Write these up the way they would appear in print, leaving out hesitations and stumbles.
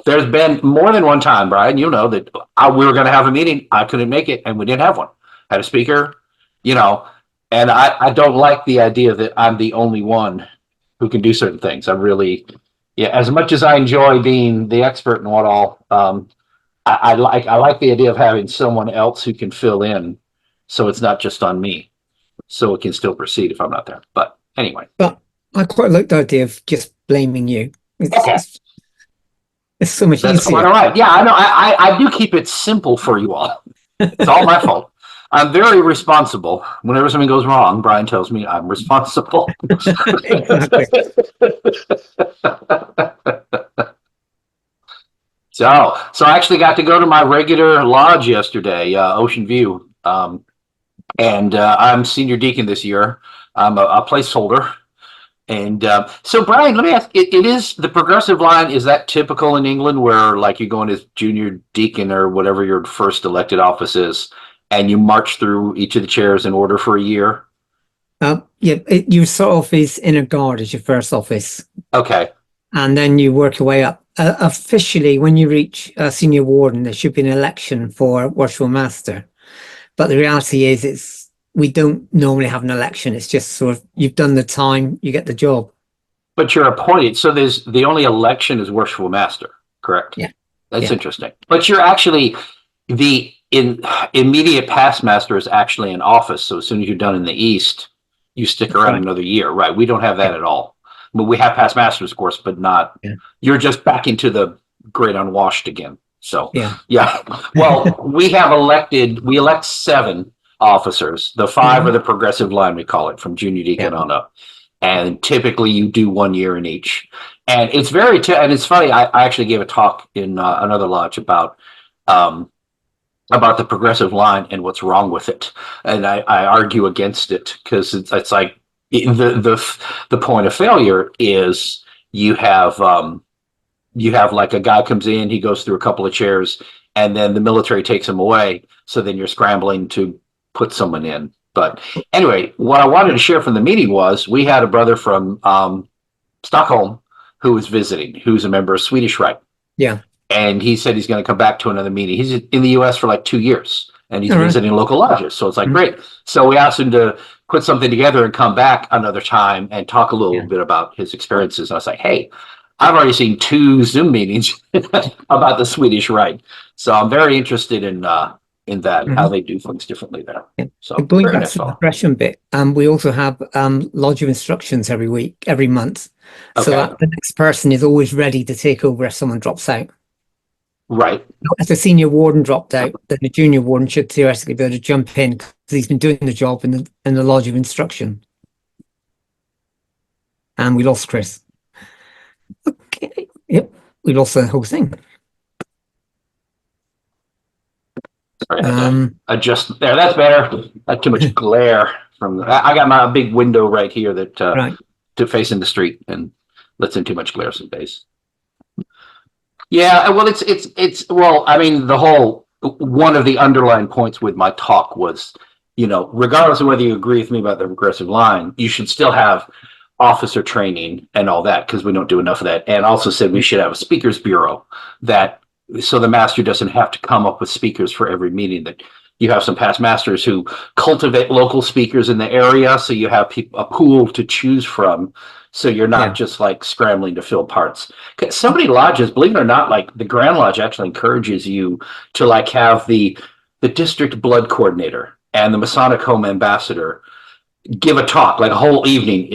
there's been more than one time, Brian, you know, that we were going to have a meeting. I couldn't make it and we didn't have one. Had a speaker, you know, and I don't like the idea that I'm the only one who can do certain things. I really, yeah, as much as I enjoy being the expert in what all, I like the idea of having someone else who can fill in so it's not just on me. So it can still proceed if I'm not there. But anyway. But I quite like the idea of just blaming you. Okay. It's so much That's easier. quite all right. Yeah, I know. I do keep it simple for you all. It's all my fault. I'm very responsible. Whenever something goes wrong, Brian tells me I'm responsible. Exactly. So I actually got to go to my regular lodge yesterday, Ocean View, and I'm senior deacon this year. I'm a placeholder. And so, Brian, let me ask, it is the progressive line, is that typical in England where like you go in as junior deacon or whatever your first elected office is, and you march through each of the chairs in order for a year? Yeah, you start off as inner guard as your first office. Okay. And then you work your way up. Officially, when you reach senior warden, there should be an election for worshipful master. But the reality is, we don't normally have an election. It's just sort of, you've done the time, you get the job. But you're appointed. So there's the only election is worshipful master, correct? Yeah. That's interesting. But you're actually the immediate past master is actually in office. So as soon as you're done in the East, you stick around another year, right? We don't have that at all. But we have past masters, of course, but not. Yeah. You're just back into the great unwashed again. So yeah. Well, we elect 7 officers. The 5 are the progressive line, we call it, from junior deacon on up. And typically you do 1 year in each. And it's and it's funny, I actually gave a talk in another lodge about the progressive line and what's wrong with it. And I argue against it because it's like the point of failure is you have like a guy comes in, he goes through a couple of chairs, and then the military takes him away. So then you're scrambling to put someone in. But anyway, what I wanted to share from the meeting was we had a brother from Stockholm who was visiting, who's a member of Swedish Rite. Yeah. And he said he's going to come back to another meeting. He's in the US for like 2 years and he's visiting local lodges. So it's like, great. So we asked him to put something together and come back another time and talk a little bit about his experiences. And I was like, hey, I've already seen 2 Zoom meetings about the Swedish Rite. So I'm very interested in that, how they do things differently there. Yeah. So going back to the progression bit, we also have lodge of instructions every month. Okay. So that the next person is always ready to take over if someone drops out. Right. If the senior warden dropped out, then the junior warden should theoretically be able to jump in because he's been doing the job in the lodge of instruction. And we lost Chris. Okay. Yep. We lost the whole thing. Sorry, adjust there. That's better. Not too much glare from I got my big window right here that to face in the street and lets in too much glare some days. Yeah, well, it's well, I mean, one of the underlying points with my talk was, regardless of whether you agree with me about the progressive line, you should still have officer training and all that because we don't do enough of that. And also said we should have a speakers bureau so the master doesn't have to come up with speakers for every meeting, that you have some past masters who cultivate local speakers in the area. So you have a pool to choose from. So you're not just like scrambling to fill parts. So many lodges, believe it or not, like the Grand Lodge actually encourages you to like have the district blood coordinator and the Masonic Home ambassador give a talk, like a whole evening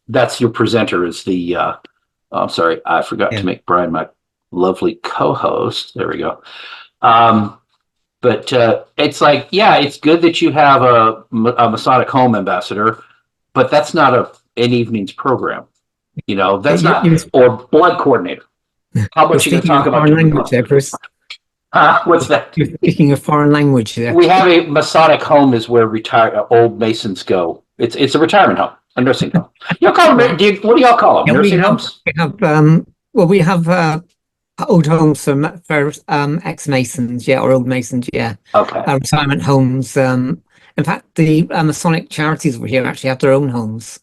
that's your presenter is the, I'm sorry, I forgot to make Brian my lovely co-host. There we go. But it's like, it's good that you have a Masonic Home ambassador, but that's not an evening's program. That's not, or blood coordinator. How much you going to talk about? Foreign language there, Chris. What's that? You're speaking a foreign language there. We have a Masonic Home is where old Masons go. It's a retirement home, a nursing home. You call them, what do y'all call them? Nursing homes? We have old homes for ex-Masons, or old Masons, Okay. Retirement homes. In fact, the Masonic charities over here actually have their own homes.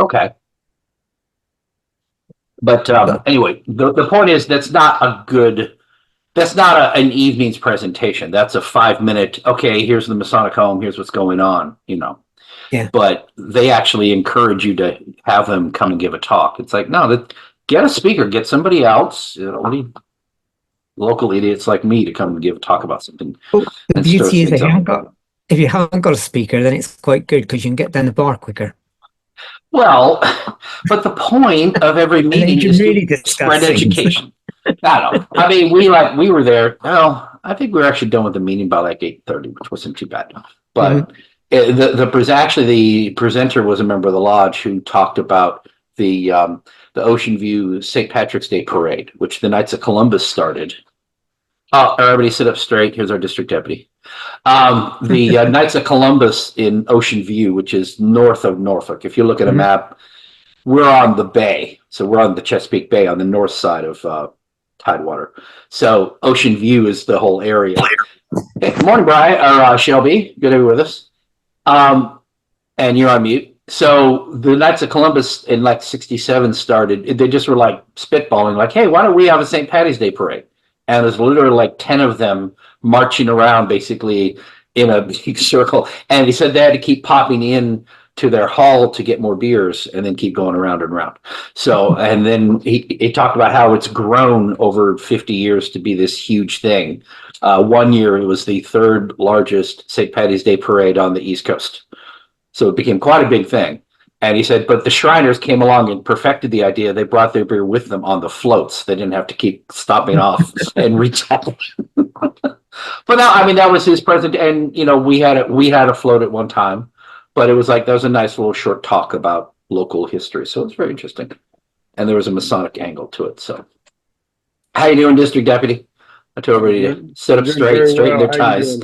Okay. But anyway, the point is that's not an evening's presentation. That's a 5 minute, okay, here's the Masonic home, here's what's going on, Yeah. But they actually encourage you to have them come and give a talk. It's like, no, get a speaker, get somebody else, local idiots like me to come and give a talk about something. Well, the beauty is if you haven't got a speaker, then it's quite good because you can get down the bar quicker. Well, but the point of every meeting is really to spread education. I don't know. I mean, we were there. Well, I think we were actually done with the meeting by like 8:30, which wasn't too bad. But the presenter was a member of the lodge who talked about the Ocean View St. Patrick's Day Parade, which the Knights of Columbus started. Oh, everybody sit up straight. Here's our district deputy. The Knights of Columbus in Ocean View, which is north of Norfolk. If you look at a map, we're on the bay. So we're on the Chesapeake Bay on the north side of Tidewater. So Ocean View is the whole area. Hey, good morning, Brian, or Shelby. Good to be with us. And you're on mute. So the Knights of Columbus in like 67 started. They just were like spitballing, like, hey, why don't we have a St. Patty's Day parade? And there's literally like 10 of them marching around basically in a big circle. And he said they had to keep popping in to their hall to get more beers and then keep going around and around. So, and then he talked about how it's grown over 50 years to be this huge thing. One year it was the third largest St. Patty's Day parade on the East Coast. So it became quite a big thing. And he said, but the Shriners came along and perfected the idea. They brought their beer with them on the floats. They didn't have to keep stopping off and retelling. But now, I mean, that was his present. And, we had a float at one time, but it was like, that was a nice little short talk about local history. So it's very interesting. And there was a Masonic angle to it. So how you doing, District Deputy? I told everybody to sit up straight, straighten their ties.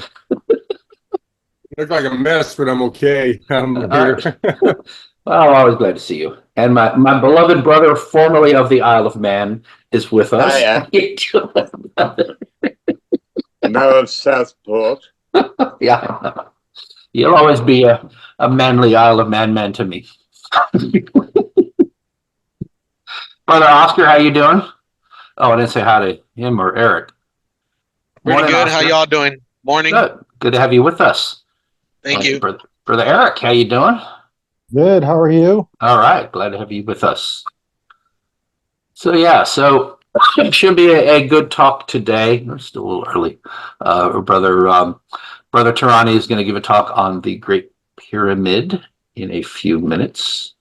Look like a mess, but I'm okay. I'm here. Well, always glad to see you. And my beloved brother, formerly of the Isle of Man, is with us. Now of Southport. Yeah. You'll always be a manly Isle of Man to me. Brother Oscar, how you doing? Oh, I didn't say hi to him or Eric. Pretty good. Oscar. How y'all doing? Morning. Good to have you with us. Thank you. Brother Eric, how you doing? Good. How are you? All right. Glad to have you with us. So it should be a good talk today. We're still a little early. Brother Tehrani is going to give a talk on the Great Pyramid in a few minutes.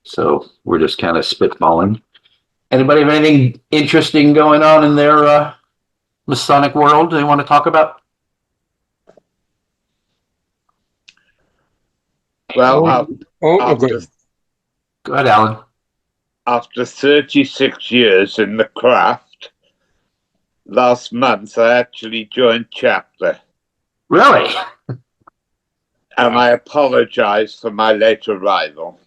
So we're just kind of spitballing. Anybody have anything interesting going on in their Masonic world they want to talk about? Well, go ahead, Alan. After 36 years in the craft, last month I actually joined chapter. Really? And I apologize for my late arrival.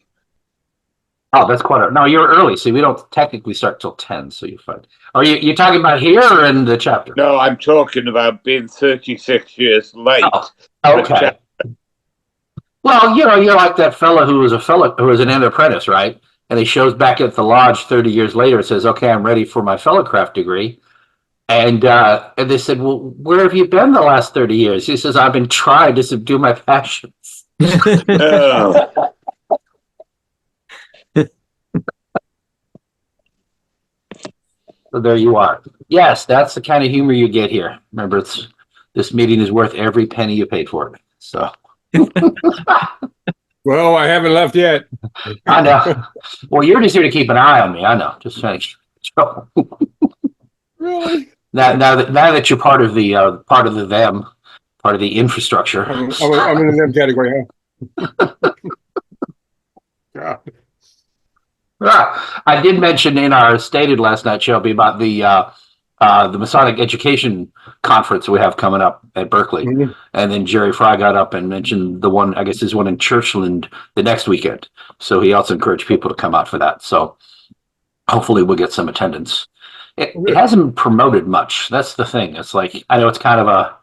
Oh, that's no, you're early. See, we don't technically start till 10, so you're fine. Are you talking about here or in the chapter? No, I'm talking about being 36 years late. Oh, okay. Well, you're like that fellow who was an apprentice, right? And he shows back at the lodge 30 years later and says, okay, I'm ready for my fellowcraft degree. And they said, well, where have you been the last 30 years? He says, I've been trying to subdue my passions. So there you are. Yes, that's the kind of humor you get here. Remember, this meeting is worth every penny you paid for it. So. Well, I haven't left yet. I know. Well, you're just here to keep an eye on me. I know. Just trying to keep control. Really? Now that you're part of the them, part of the infrastructure. I'm in the them category, huh? God. I did mention in our stated last night, Shelby, about the Masonic Education Conference we have coming up at Berkeley. Mm-hmm. And then Jerry Fry got up and mentioned the one, I guess there's one in Churchland the next weekend. So he also encouraged people to come out for that. So hopefully we'll get some attendance. It hasn't been promoted much. That's the thing. It's like, I know it's kind of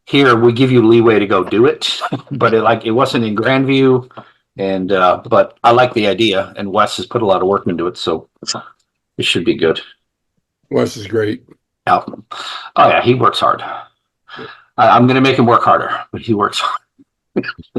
here, we give you leeway to go do it, but it wasn't in Grandview. And but I like the idea, and Wes has put a lot of work into it, so it should be good. Wes is great. Yeah. Oh yeah, he works hard. I'm going to make him work harder, but he works hard.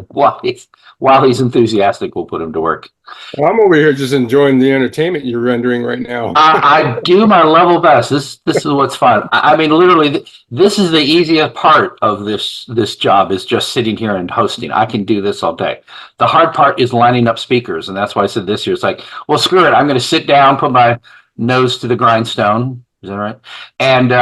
while he's enthusiastic, we'll put him to work. Well, I'm over here just enjoying the entertainment you're rendering right now. I do my level best. This is what's fun. I mean, literally, this is the easiest part of this job, is just sitting here and hosting. I can do this all day. The hard part is lining up speakers, and that's why I said this year. It's like, well, screw it. I'm going to sit down, put my nose to the grindstone. Is that right? And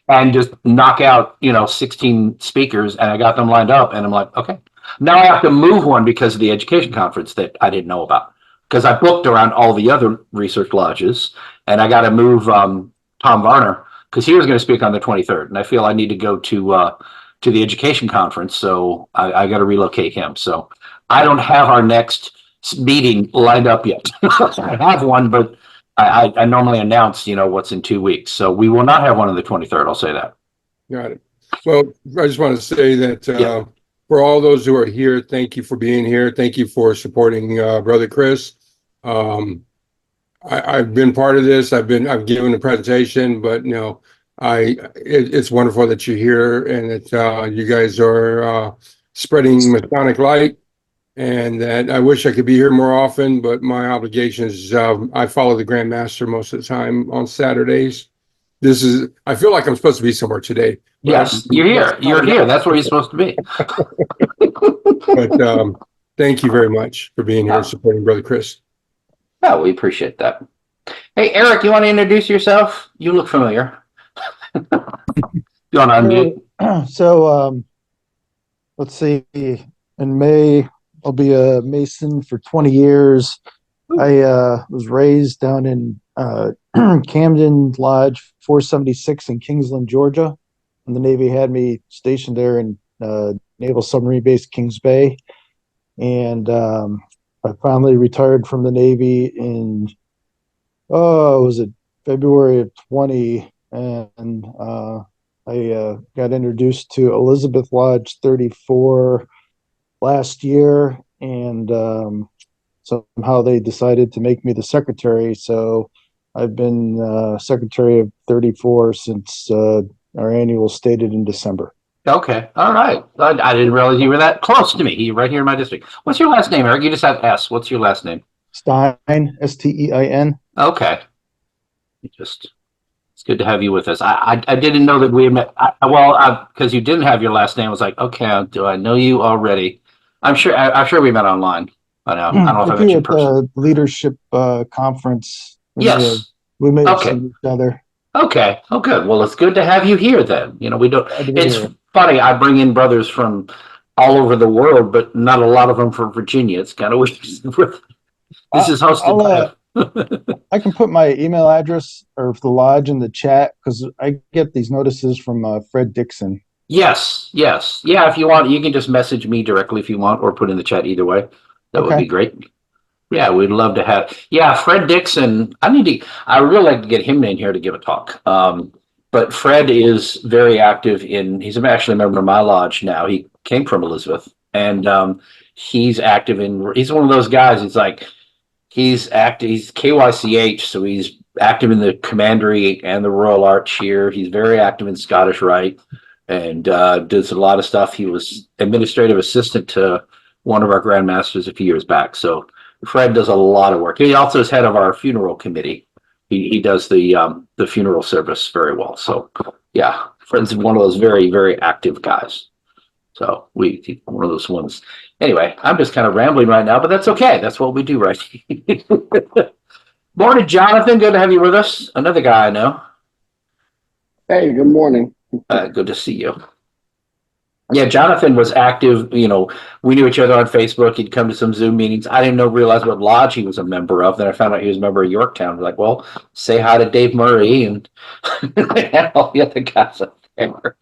and just knock out 16 speakers, and I got them lined up, and I'm like, okay. Now I have to move one because of the education conference that I didn't know about, because I booked around all the other research lodges, and I got to move Tom Varner because he was going to speak on the 23rd, and I feel I need to go to the education conference, so I got to relocate him. So I don't have our next meeting lined up yet. I have one, but I normally announce what's in 2 weeks, so we will not have one on the 23rd. I'll say that. Got it. Well, I just want to say that for all those who are here, thank you for being here. Thank you for supporting Brother Chris. I've been part of this. I've given a presentation, but it's wonderful that you're here and that you guys are spreading Masonic light. And that I wish I could be here more often, but my obligations, I follow the Grand Master most of the time on Saturdays. I feel like I'm supposed to be somewhere today. Yes, you're here. You're here. That's where you're supposed to be. But thank you very much for being here and supporting Brother Chris. Oh, we appreciate that. Hey, Eric, you want to introduce yourself? You look familiar. You want to unmute? So, let's see. In May, I'll be a Mason for 20 years. I was raised down in Camden Lodge 476 in Kingsland, Georgia. And the Navy had me stationed there in Naval Submarine Base Kings Bay. And I finally retired from the Navy in, was it February of 20? And I got introduced to Elizabeth Lodge 34 last year, and somehow they decided to make me the secretary. So I've been secretary of 34 since our annual stated in December. Okay. All right. I didn't realize you were that close to me. You're right here in my district. What's your last name, Eric? You just have S. What's your last name? Stein, Stein. Okay. It's good to have you with us. I didn't know that we had met. Because you didn't have your last name, I was like, okay, do I know you already? I'm sure we met online. I know. I don't know if I met you in person. The leadership conference. Yes. We may have seen each other. Okay. Oh, good. Well, it's good to have you here then. We don't. It's funny. I bring in brothers from all over the world, but not a lot of them from Virginia. It's kind of weird. This is hosted by. I can put my email address or the lodge in the chat because I get these notices from Fred Dixon. Yes. Yeah. If you want, you can just message me directly if you want, or put in the chat. Either way, that would be great. Yeah, we'd love to have. Yeah, Fred Dixon. I really like to get him in here to give a talk. But Fred is very active he's actually a member of my lodge now. He came from Elizabeth, and he's active he's one of those guys. He's KYCH, so he's active in the Commandery and the Royal Arch here. He's very active in Scottish Rite and does a lot of stuff. He was administrative assistant to one of our Grand Masters a few years back. So Fred does a lot of work. He also is head of our funeral committee. He does the funeral service very well. So yeah, Fred's one of those very, very active guys. So he's one of those ones. Anyway, I'm just kind of rambling right now, but that's okay. That's what we do, right? Morning, Jonathan. Good to have you with us. Another guy I know. Hey, good morning. Good to see you. Yeah, Jonathan was active. We knew each other on Facebook. He'd come to some Zoom meetings. I didn't realize what lodge he was a member of. Then I found out he was a member of Yorktown. I was like, well, say hi to Dave Murray and all the other guys up there.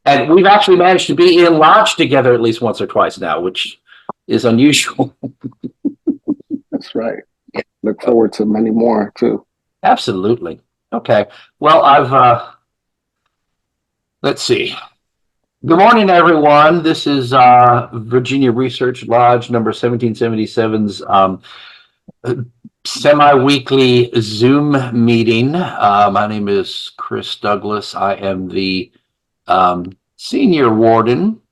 And we've actually managed to be in lodge together at least once or twice now, which is unusual. That's right. Look forward to many more too. Absolutely. Okay. Well, let's see. Good morning, everyone. This is Virginia Research Lodge number 1777's semi-weekly Zoom meeting. My name is Chris Douglas. I am the senior warden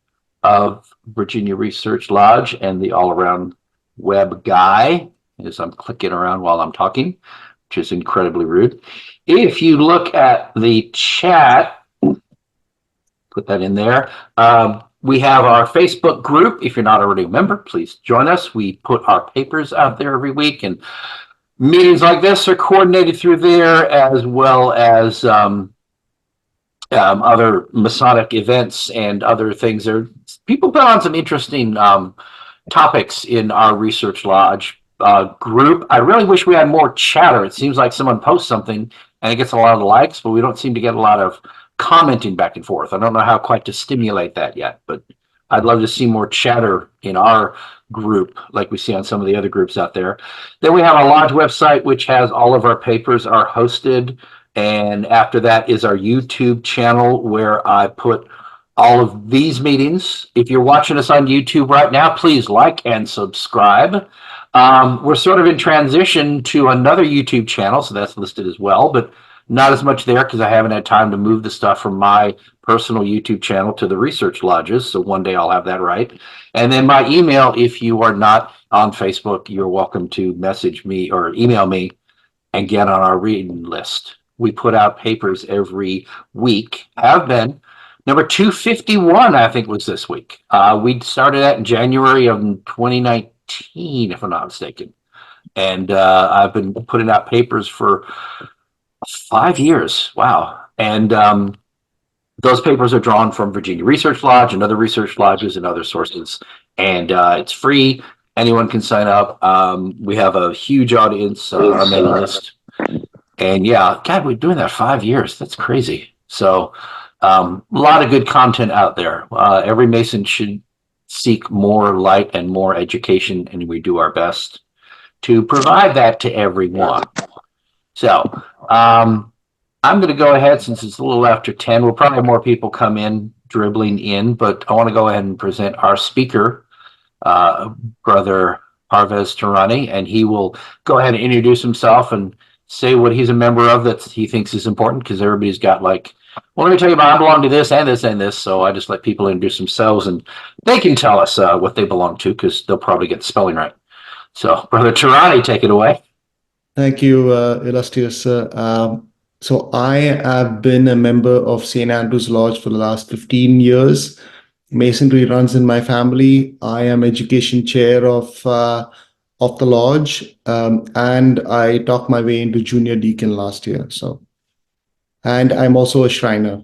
of Virginia Research Lodge and the all-around web guy, as I'm clicking around while I'm talking, which is incredibly rude. If you look at the chat, put that in there. We have our Facebook group. If you're not already a member, please join us. We put our papers out there every week, and meetings like this are coordinated through there, as well as other Masonic events and other things. People put on some interesting topics in our Research Lodge group. I really wish we had more chatter. It seems like someone posts something and it gets a lot of likes, but we don't seem to get a lot of commenting back and forth. I don't know how quite to stimulate that yet, but I'd love to see more chatter in our group like we see on some of the other groups out there. Then we have our lodge website, which has all of our papers are hosted. And after that is our YouTube channel, where I put all of these meetings. If you're watching us on YouTube right now, please like and subscribe. We're sort of in transition to another YouTube channel, so that's listed as well, but not as much there because I haven't had time to move the stuff from my personal YouTube channel to the Research Lodges. So one day I'll have that right. And then my email, if you are not on Facebook, you're welcome to message me or email me and get on our reading list. We put out papers every week, have been. Number 251, I think, was this week. We started that in January of 2019, if I'm not mistaken. And I've been putting out papers for 5 years. Wow. And those papers are drawn from Virginia Research Lodge and other research lodges and other sources. And it's free. Anyone can sign up. We have a huge audience on our mailing list. And yeah, God, we're doing that 5 years. That's crazy. So a lot of good content out there. Every Mason should seek more light and more education, and we do our best to provide that to everyone. So I'm going to go ahead, since it's a little after 10. We'll probably have more people come in, dribbling in, but I want to go ahead and present our speaker, Brother Parvez Tehrani, and he will go ahead and introduce himself and say what he's a member of that he thinks is important, because everybody's got like, well, let me tell you about, I belong to this and this and this. So I just let people introduce themselves and they can tell us what they belong to, because they'll probably get the spelling right. So Brother Tehrani, take it away. Thank you, illustrious sir. So I have been a member of St. Andrew's Lodge for the last 15 years. Masonry runs in my family. I am education chair of the lodge, and I talked my way into junior deacon last year. So, and I'm also a Shriner.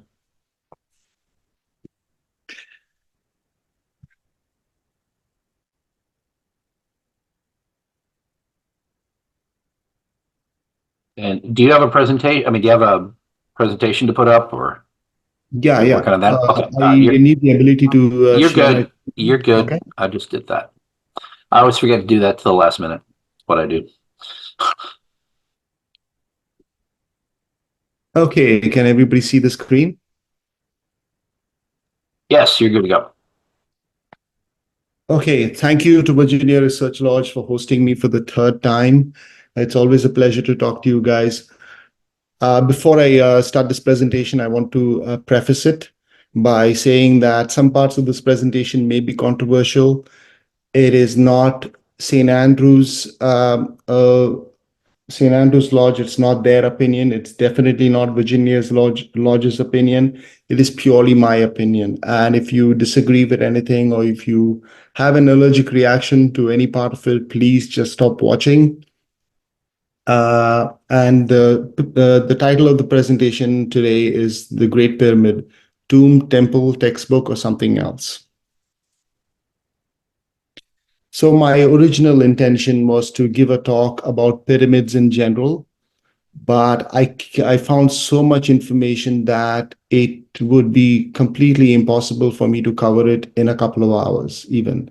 And do you have a presentation? I mean, do you have a presentation to put up, or? Yeah. Working on that? Okay. I need the ability to. You're good. You're good. Okay. I just did that. I always forget to do that to the last minute. That's what I do. Okay. Can everybody see the screen? Yes, you're good to go. Okay. Thank you to Virginia Research Lodge for hosting me for the third time. It's always a pleasure to talk to you guys. Before I start this presentation, I want to preface it by saying that some parts of this presentation may be controversial. It is not St. Andrew's Lodge. It's not their opinion. It's definitely not Virginia's Lodge's opinion. It is purely my opinion. And if you disagree with anything, or if you have an allergic reaction to any part of it, please just stop watching. And the title of the presentation today is The Great Pyramid: Tomb, Temple, Textbook, or something else. So my original intention was to give a talk about pyramids in general, but I found so much information that it would be completely impossible for me to cover it in a couple of hours even.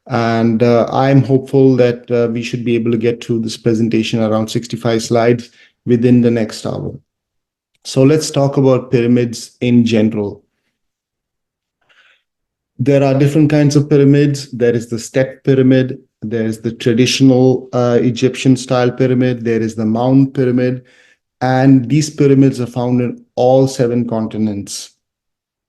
And I'm hopeful that we should be able to get through this presentation around 65 slides within the next hour. So let's talk about pyramids in general. There are different kinds of pyramids. There is the step pyramid. There is the traditional Egyptian style pyramid. There is the mound pyramid. And these pyramids are found in all 7 continents.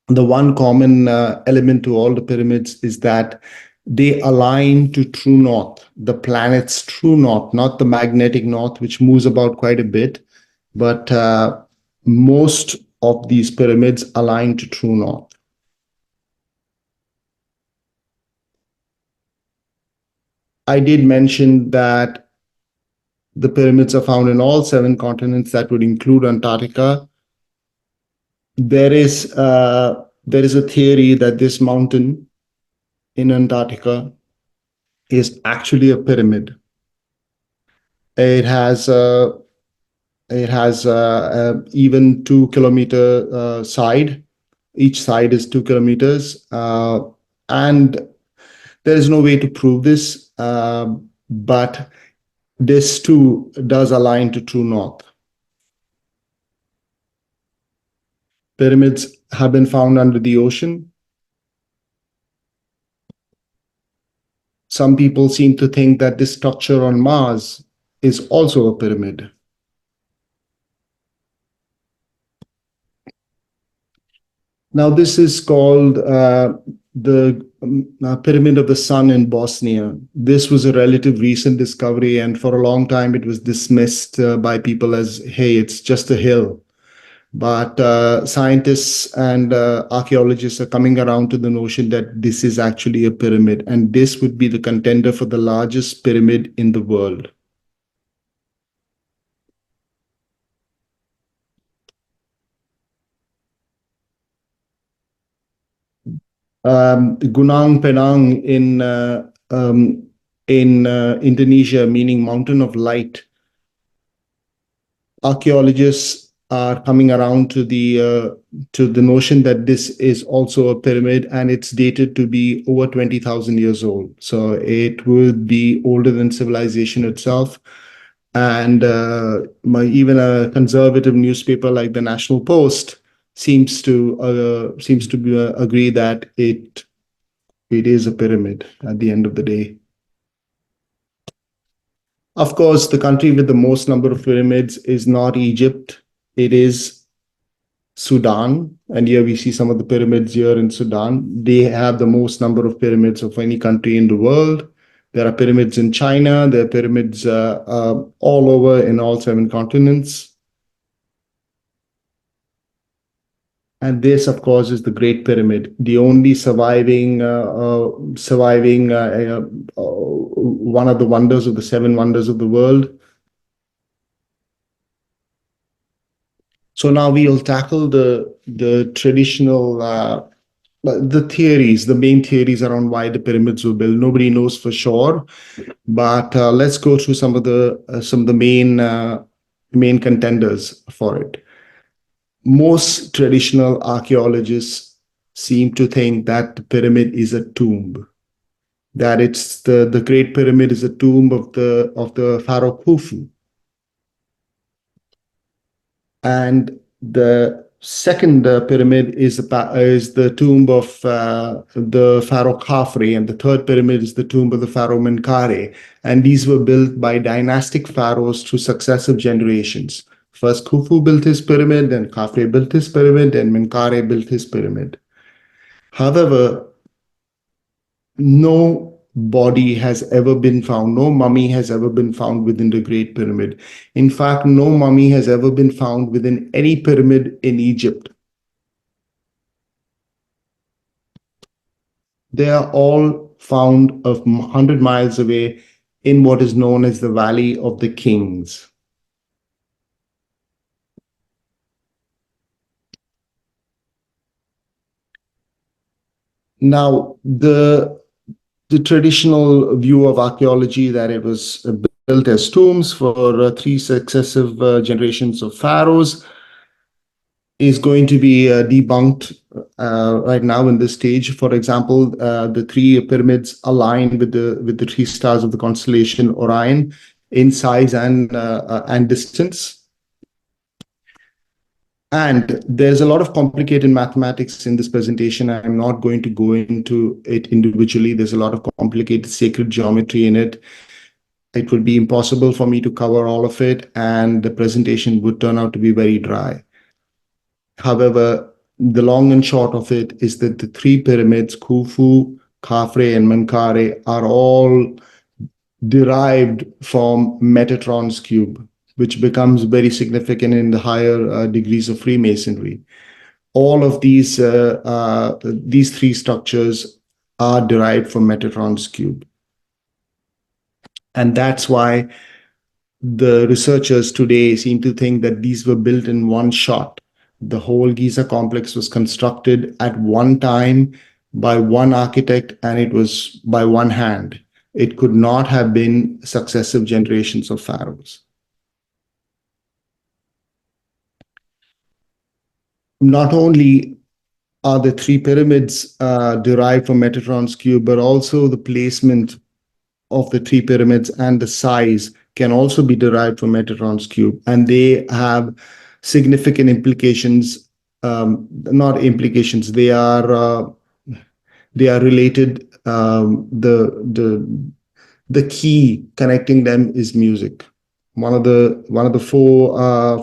The one common element to all the pyramids is that they align to true north, the planet's true north, not the magnetic north, which moves about quite a bit, but most of these pyramids align to true north. I did mention that the pyramids are found in all 7 continents. That would include Antarctica. There is a theory that this mountain in Antarctica is actually a pyramid. It has even 2-kilometer side. Each side is 2 kilometers, and there is no way to prove this, but this too does align to true north. Pyramids have been found under the ocean. Some people seem to think that this structure on Mars is also a pyramid. Now, this is called the Pyramid of the Sun in Bosnia. This was a relative recent discovery, and for a long time it was dismissed by people as, hey, it's just a hill. But scientists and archaeologists are coming around to the notion that this is actually a pyramid, and this would be the contender for the largest pyramid in the world. Gunung Padang in Indonesia, meaning Mountain of Light. Archaeologists are coming around to the notion that this is also a pyramid, and it's dated to be over 20,000 years old. So it would be older than civilization itself. And even a conservative newspaper like the National Post seems to agree that it is a pyramid at the end of the day. Of course, the country with the most number of pyramids is not Egypt. It is Sudan. And here we see some of the pyramids here in Sudan. They have the most number of pyramids of any country in the world. There are pyramids in China. There are pyramids all over in all 7 continents. And this, of course, is the Great Pyramid, the only surviving one of the wonders of the 7 wonders of the world. So now we'll tackle the traditional, the theories, the main theories around why the pyramids were built. Nobody knows for sure, but let's go through some of the main contenders for it. Most traditional archaeologists seem to think that the pyramid is a tomb, that it's the Great Pyramid is a tomb of the Pharaoh Khufu. And the second pyramid is the tomb of the Pharaoh Khafre, and the third pyramid is the tomb of the Pharaoh Menkaure. And these were built by dynastic pharaohs through successive generations. First, Khufu built his pyramid, then Khafre built his pyramid, and Menkaure built his pyramid. However, no body has ever been found, no mummy has ever been found within the Great Pyramid. In fact, no mummy has ever been found within any pyramid in Egypt. They are all found 100 miles away in what is known as the Valley of the Kings. Now, the traditional view of archaeology that it was built as tombs for 3 successive generations of pharaohs is going to be debunked right now in this stage. For example, the 3 pyramids align with the 3 stars of the constellation Orion, in size and distance. And there's a lot of complicated mathematics in this presentation. I'm not going to go into it individually. There's a lot of complicated sacred geometry in it. It would be impossible for me to cover all of it, and the presentation would turn out to be very dry. However, the long and short of it is that the three pyramids, Khufu, Khafre, and Menkaure, are all derived from Metatron's cube, which becomes very significant in the higher degrees of Freemasonry. All of these three structures are derived from Metatron's cube. And that's why the researchers today seem to think that these were built in one shot. The whole Giza complex was constructed at one time by one architect, and it was by one hand. It could not have been successive generations of pharaohs. Not only are the three pyramids derived from Metatron's cube, but also the placement of the three pyramids and the size can also be derived from Metatron's cube. And they have significant implications, not implications, they are related. The key connecting them is music. One of the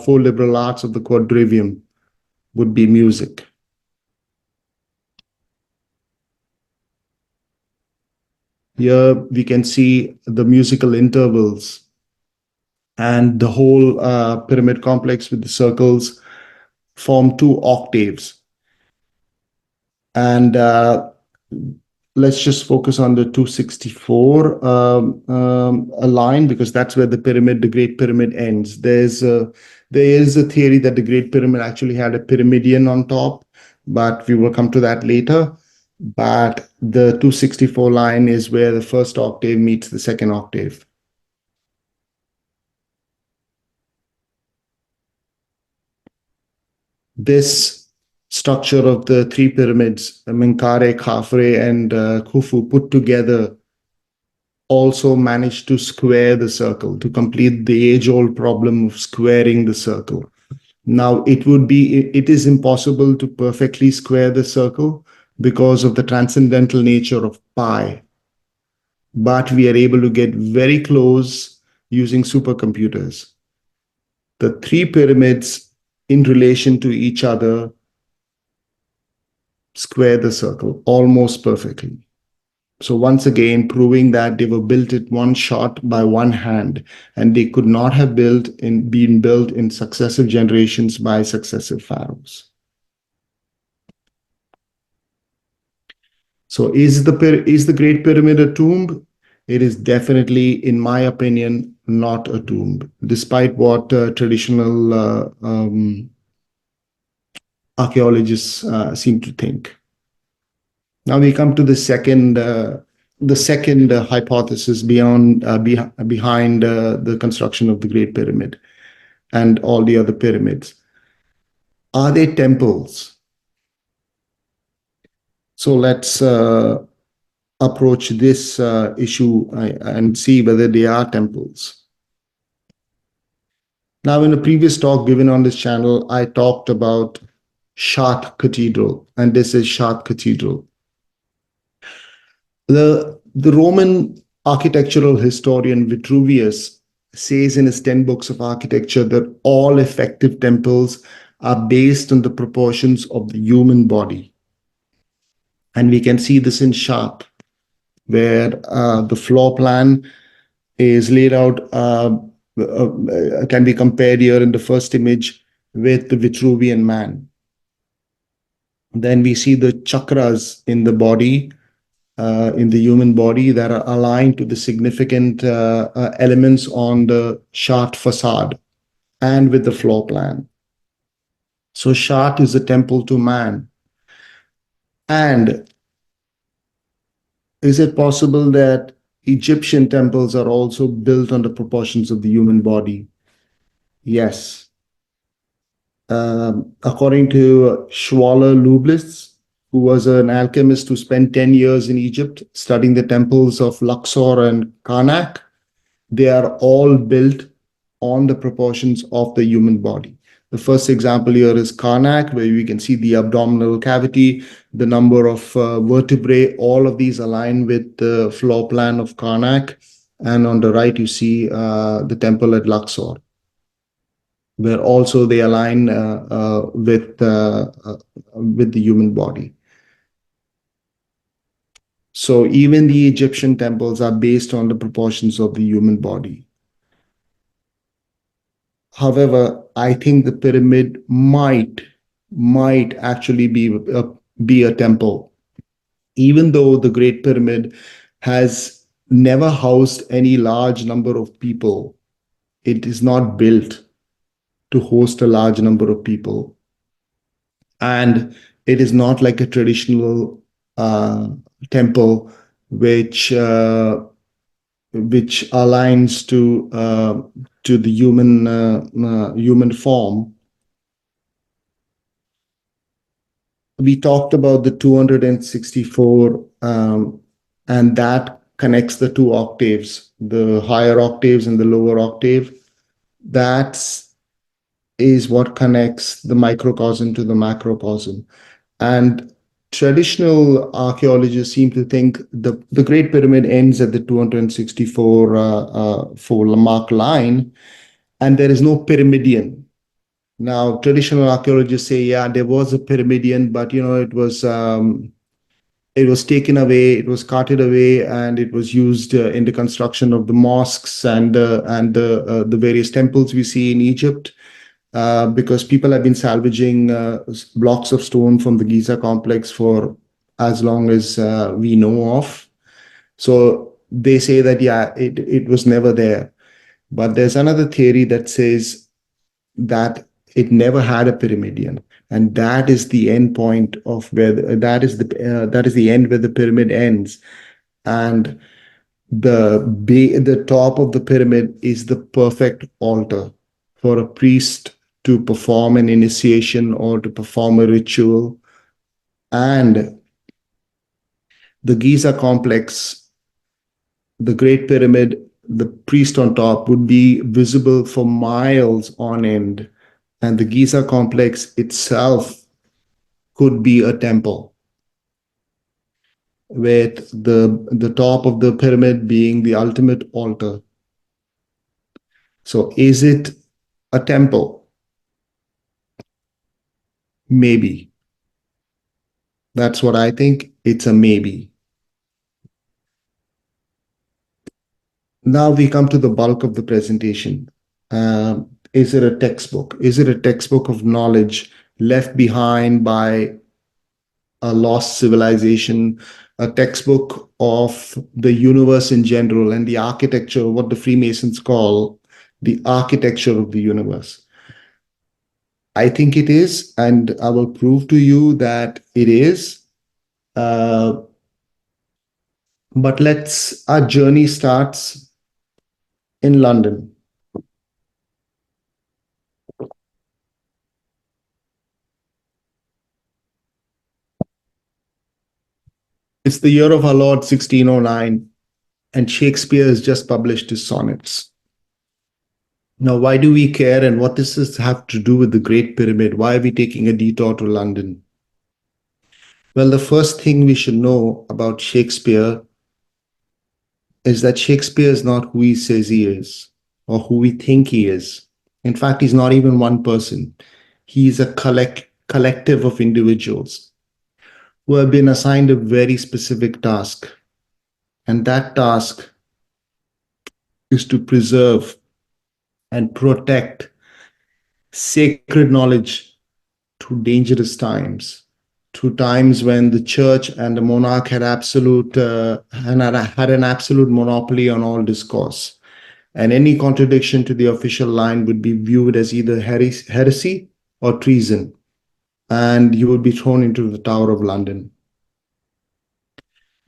four liberal arts of the quadrivium would be music. Here we can see the musical intervals, and the whole pyramid complex with the circles form 2 octaves. And let's just focus on the 264 line, because that's where the Great Pyramid ends. There is a theory that the Great Pyramid actually had a pyramidion on top, but we will come to that later. But the 264 line is where the first octave meets the second octave. This structure of the three pyramids, Menkaure, Khafre, and Khufu, put together, also managed to square the circle, to complete the age-old problem of squaring the circle. Now, it is impossible to perfectly square the circle because of the transcendental nature of pi. But we are able to get very close using supercomputers. The three pyramids in relation to each other square the circle almost perfectly. So once again, proving that they were built at one shot by one hand, and they could not have been built in successive generations by successive pharaohs. So is the Great Pyramid a tomb? It is definitely, in my opinion, not a tomb, despite what traditional archaeologists seem to think. Now we come to the second hypothesis behind the construction of the Great Pyramid and all the other pyramids. Are they temples? So let's approach this issue and see whether they are temples. Now, in a previous talk given on this channel, I talked about Chartres Cathedral, and this is Chartres Cathedral. The Roman architectural historian Vitruvius says in his 10 books of architecture that all effective temples are based on the proportions of the human body. And we can see this in Chartres, where the floor plan is laid out, can be compared here in the first image with the Vitruvian man. Then we see the chakras in the body, in the human body, that are aligned to the significant elements on the Chartres facade and with the floor plan. So Chartres is a temple to man. And is it possible that Egyptian temples are also built on the proportions of the human body? Yes. According to Schwaller Lublis, who was an alchemist who spent 10 years in Egypt studying the temples of Luxor and Karnak, they are all built on the proportions of the human body. The first example here is Karnak, where we can see the abdominal cavity, the number of vertebrae, all of these align with the floor plan of Karnak. And on the right, you see the temple at Luxor, where also they align with the human body. So even the Egyptian temples are based on the proportions of the human body. However, I think the pyramid might actually be a temple, even though the Great Pyramid has never housed any large number of people. It is not built to host a large number of people, and it is not like a traditional temple which aligns to the human form. We talked about the 264, and that connects the two octaves, the higher octaves and the lower octave. That is what connects the microcosm to the macrocosm. And traditional archaeologists seem to think the Great Pyramid ends at the 264 mark line, and there is no pyramidion. Now, traditional archaeologists say, yeah, there was a pyramidion, but it was taken away, it was carted away, and it was used in the construction of the mosques and the various temples we see in Egypt. Because people have been salvaging blocks of stone from the Giza complex for as long as we know of. So they say that, yeah, it was never there. But there's another theory that says that it never had a pyramidion, and that is the end point of where that is the end where the pyramid ends, and the top of the pyramid is the perfect altar for a priest to perform an initiation or to perform a ritual. And the Giza complex, the Great Pyramid, the priest on top would be visible for miles on end. And the Giza complex itself could be a temple, with the top of the pyramid being the ultimate altar. So is it a temple? Maybe. That's what I think. It's a maybe. Now we come to the bulk of the presentation. Is it a textbook? Is it a textbook of knowledge left behind by a lost civilization, a textbook of the universe in general and the architecture, what the Freemasons call the architecture of the universe? I think it is, and I will prove to you that it is. But our journey starts in London. It's the year of our Lord 1609, and Shakespeare has just published his sonnets. Now, why do we care, and what does this have to do with the Great Pyramid? Why are we taking a detour to London? Well, the first thing we should know about Shakespeare is that Shakespeare is not who he says he is, or who we think he is. In fact, he's not even one person. He's a collective of individuals who have been assigned a very specific task. And that task is to preserve and protect sacred knowledge through dangerous times, through times when the church and the monarch had an absolute monopoly on all discourse. And any contradiction to the official line would be viewed as either heresy or treason, and you would be thrown into the Tower of London.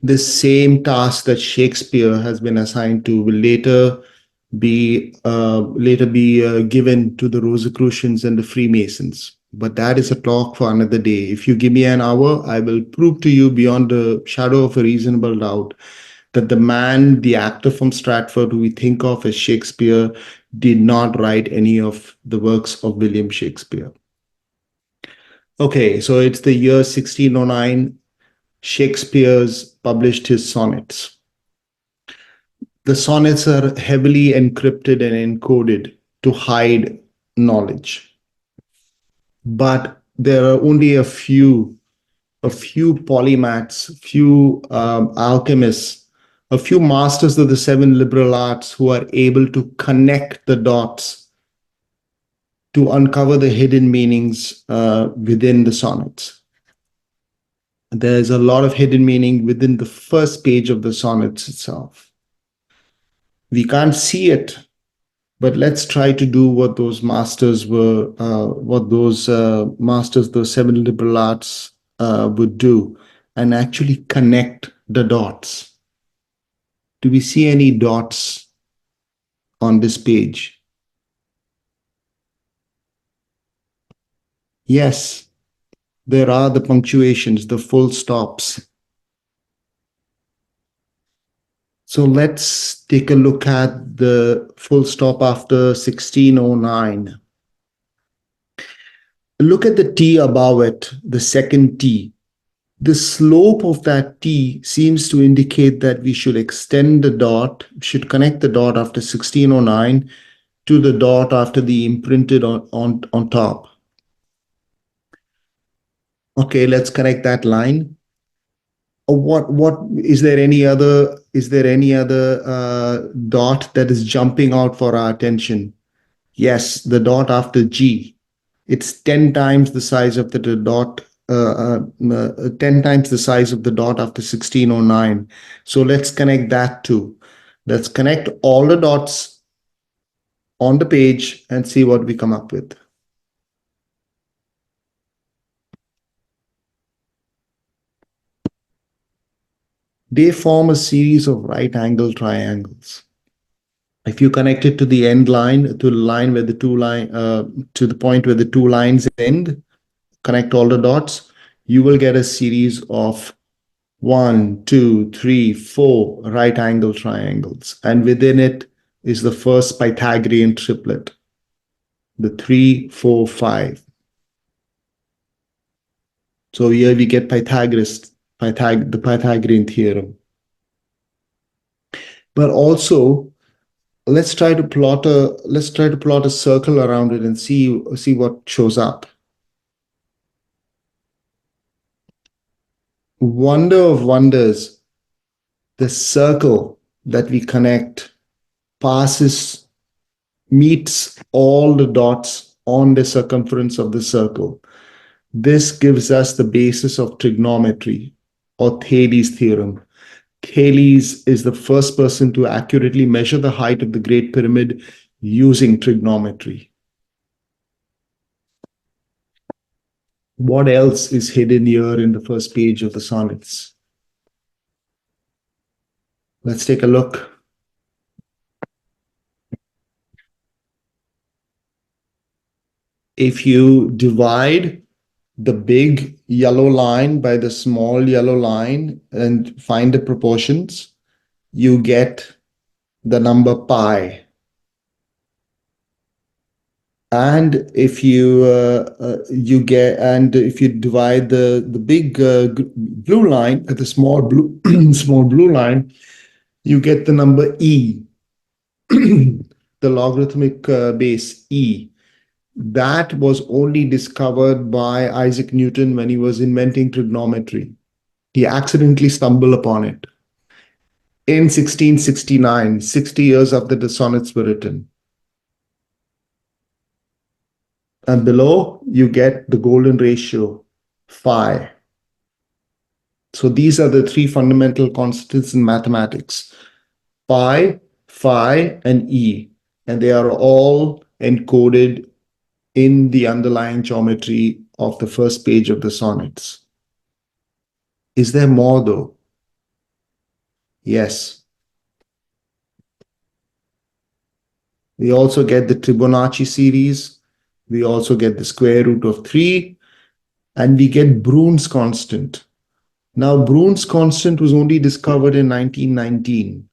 This same task that Shakespeare has been assigned to will later be given to the Rosicrucians and the Freemasons. But that is a talk for another day. If you give me an hour, I will prove to you beyond the shadow of a reasonable doubt that the actor from Stratford who we think of as Shakespeare did not write any of the works of William Shakespeare. Okay, so it's the year 1609. Shakespeare's published his sonnets. The sonnets are heavily encrypted and encoded to hide knowledge. But there are only a few polymaths, few alchemists, a few masters of the seven liberal arts who are able to connect the dots to uncover the hidden meanings within the sonnets. There's a lot of hidden meaning within the first page of the sonnets itself. We can't see it, but let's try to do what those masters were, those seven liberal arts would do, and actually connect the dots. Do we see any dots on this page? Yes, there are the punctuations, the full stops. So let's take a look at the full stop after 1609. Look at the T above it, the second T. The slope of that T seems to indicate that we should extend the dot, should connect the dot after 1609 to the dot after the imprinted on top. Okay, let's connect that line. What is there any other dot that is jumping out for our attention? Yes, the dot after G. It's 10 times the size of the dot, 10 times the size of the dot after 1609. So let's connect that too. Let's connect all the dots on the page and see what we come up with. They form a series of right angle triangles. If you connect it to the end line, to the line where the to the point where the two lines end, connect all the dots, you will get a series of 1, 2, 3, 4 right angle triangles. And within it is the first Pythagorean triplet, the 3, 4, 5. So here we get the Pythagorean theorem. But also, let's try to plot a circle around it and see what shows up. Wonder of wonders, the circle that we connect meets all the dots on the circumference of the circle. This gives us the basis of trigonometry, or Thales' theorem. Thales is the first person to accurately measure the height of the Great Pyramid using trigonometry. What else is hidden here in the first page of the sonnets? Let's take a look. If you divide the big yellow line by the small yellow line and find the proportions, you get the number pi. And if you divide the big blue line at the small blue line, you get the number e, the logarithmic base e. That was only discovered by Isaac Newton when he was inventing trigonometry. He accidentally stumbled upon it in 1669, 60 years after the sonnets were written. And below, you get the golden ratio, phi. So these are the three fundamental constants in mathematics: pi, phi, and e. And they are all encoded in the underlying geometry of the first page of the sonnets. Is there more though? Yes. We also get the Fibonacci series. We also get the square root of 3. And we get Brune's constant. Now, Brune's constant was only discovered in 1919.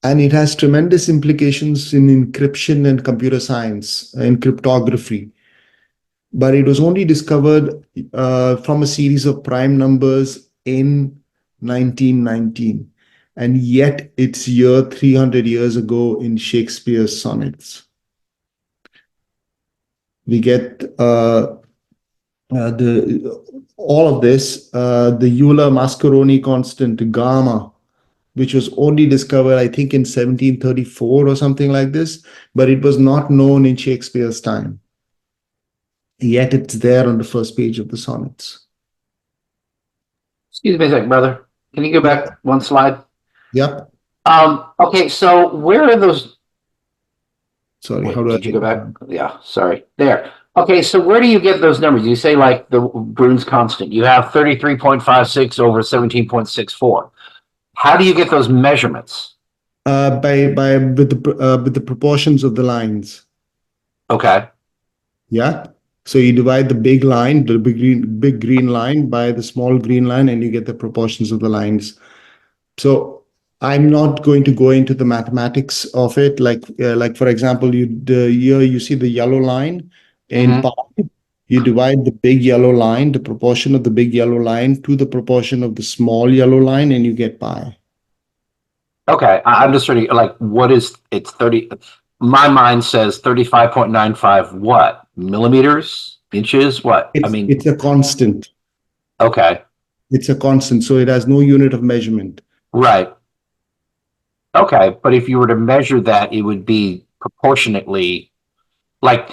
And it has tremendous implications in encryption and computer science, in cryptography. But it was only discovered from a series of prime numbers in 1919. And yet it's year 300 years ago in Shakespeare's sonnets. We get all of this, the Euler-Mascheroni constant gamma, which was only discovered, I think, in 1734 or something like this, but it was not known in Shakespeare's time. Yet it's there on the first page of the sonnets. Excuse me a second, brother. Can you go back one slide? Yep. Okay, so where are those? Sorry, Wait, how do I did you go back? Yeah, sorry. There. Okay, so where do you get those numbers? You say like the Brune's constant. You have 33.56 over 17.64. How do you get those measurements? With the proportions of the lines. Okay. Yeah. So you divide the big line, the big green line by the small green line, and you get the proportions of the lines. So I'm not going to go into the mathematics of it. Like for example, here you see the yellow line in pi. You divide the big yellow line, the proportion of the big yellow line to the proportion of the small yellow line, and you get pi. Okay, I'm just trying to like, what is it's 30? My mind says 35.95. What millimeters, inches? What? It's a constant. Okay. It's a constant, so it has no unit of measurement. Right. Okay, but if you were to measure that, it would be proportionately like,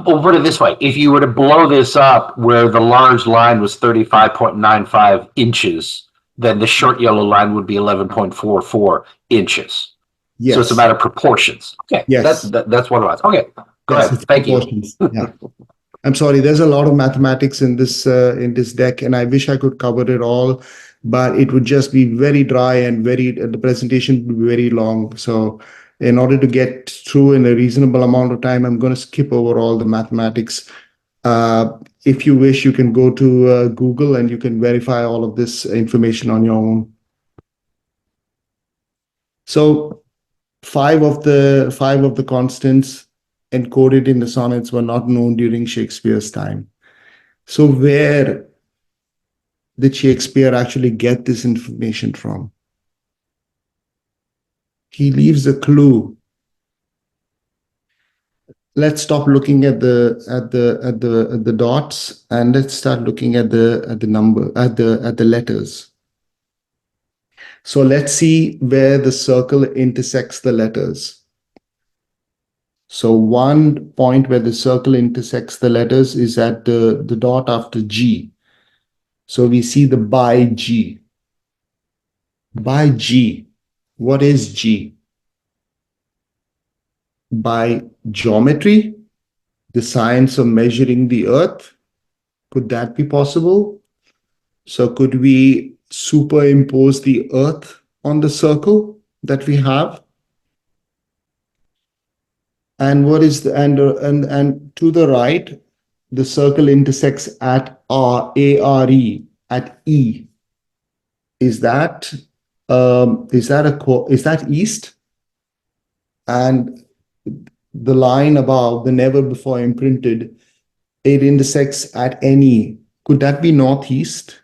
we'll put it this way. If you were to blow this up where the large line was 35.95 inches, then the short yellow line would be 11.44 inches. Yes. So it's a matter of proportions. Okay. Yes. That's what it was. Okay. Go ahead. Thank you. Yeah. I'm sorry. There's a lot of mathematics in this deck, and I wish I could cover it all, but it would just be very dry and the presentation would be very long. So in order to get through in a reasonable amount of time, I'm going to skip over all the mathematics. If you wish, you can go to Google and you can verify all of this information on your own. So five of the constants encoded in the sonnets were not known during Shakespeare's time. So where did Shakespeare actually get this information from? He leaves a clue. Let's stop looking at the dots and let's start looking at the letters. So let's see where the circle intersects the letters. So one point where the circle intersects the letters is at the dot after G. So we see the by G. By G. What is G? By geometry, the science of measuring the earth. Could that be possible? So could we superimpose the earth on the circle that we have? And what is and to the right, the circle intersects at ARE at E. Is that east? And the line above, the never before imprinted, it intersects at NE. Could that be northeast?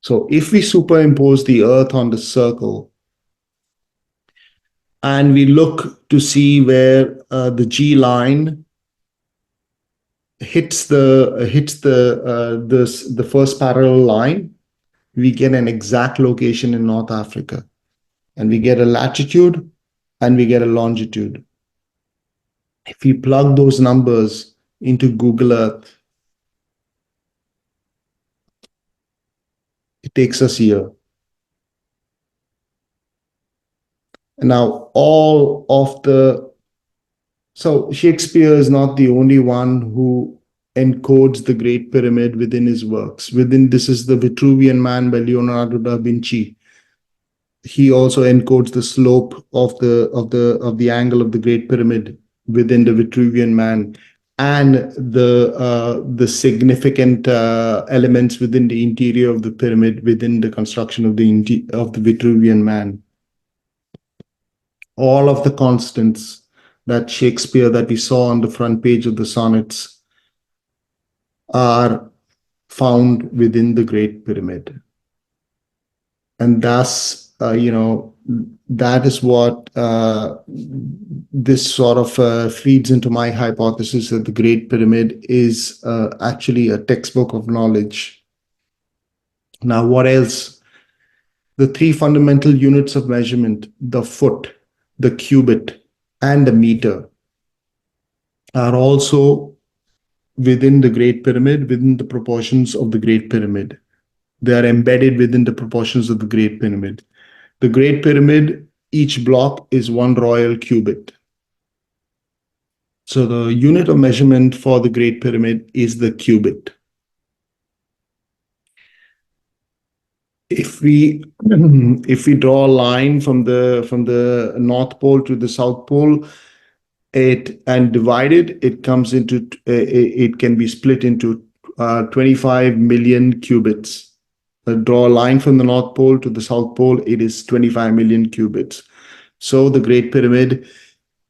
So if we superimpose the earth on the circle and we look to see where the G line hits the first parallel line, we get an exact location in North Africa, and we get a latitude and we get a longitude. If we plug those numbers into Google Earth, it takes us here. And now so Shakespeare is not the only one who encodes the Great Pyramid within his works. This is the Vitruvian Man by Leonardo da Vinci. He also encodes the slope of the angle of the Great Pyramid within the Vitruvian Man. and the significant elements within the interior of the pyramid within the construction of the Vitruvian Man. All of the constants that Shakespeare that we saw on the front page of the sonnets are found within the Great Pyramid. And thus, that is what this sort of feeds into my hypothesis that the Great Pyramid is actually a textbook of knowledge. Now, what else? The three fundamental units of measurement, the foot, the cubit, and the meter, are also within the Great Pyramid, within the proportions of the Great Pyramid. They are embedded within the proportions of the Great Pyramid. The Great Pyramid, each block is 1 royal cubit. So the unit of measurement for the Great Pyramid is the cubit. If we draw a line from the North Pole to the South Pole, and divide it, it comes into it can be split into 25 million cubits. Draw a line from the North Pole to the South Pole, it is 25 million cubits. So the Great Pyramid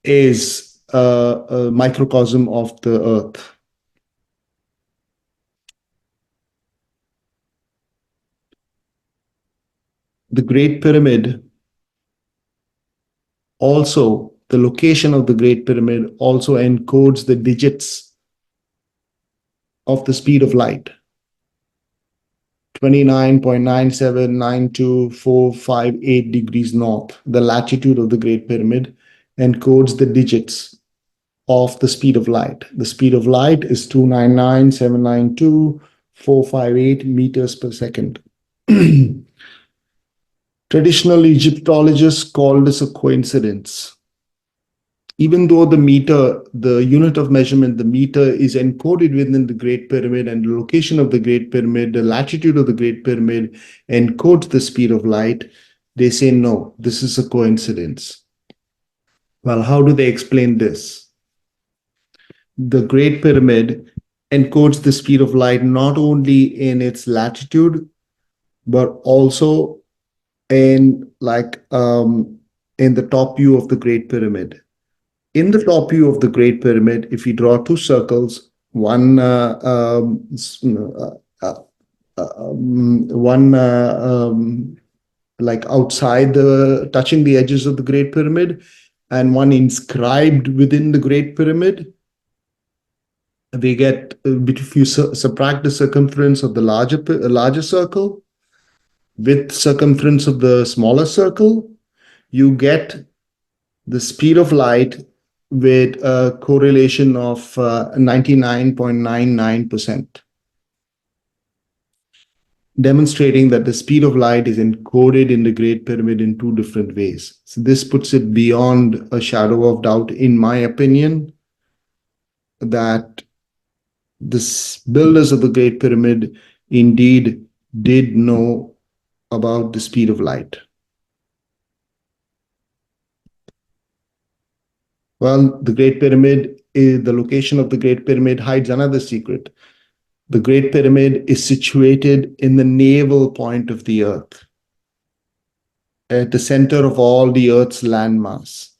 is a microcosm of the Earth. The Great Pyramid also, the location of the Great Pyramid also encodes the digits of the speed of light. 29.9792458 degrees north, the latitude of the Great Pyramid, encodes the digits of the speed of light. The speed of light is 299,792,458 meters per second. Traditional Egyptologists call this a coincidence. Even though the meter, the unit of measurement, the meter is encoded within the Great Pyramid, and the location of the Great Pyramid, the latitude of the Great Pyramid encodes the speed of light, they say, no, this is a coincidence. Well, how do they explain this? The Great Pyramid encodes the speed of light not only in its latitude, but also in the top view of the Great Pyramid. In the top view of the Great Pyramid, if you draw two circles, one like outside touching the edges of the Great Pyramid, and one inscribed within the Great Pyramid, we get, if you subtract the circumference of the larger circle with circumference of the smaller circle, you get the speed of light with a correlation of 99.99%, demonstrating that the speed of light is encoded in the Great Pyramid in two different ways. So this puts it beyond a shadow of doubt, in my opinion, that the builders of the Great Pyramid indeed did know about the speed of light. Well, the Great Pyramid, the location of the Great Pyramid hides another secret. The Great Pyramid is situated in the navel point of the Earth, at the center of all the Earth's landmass.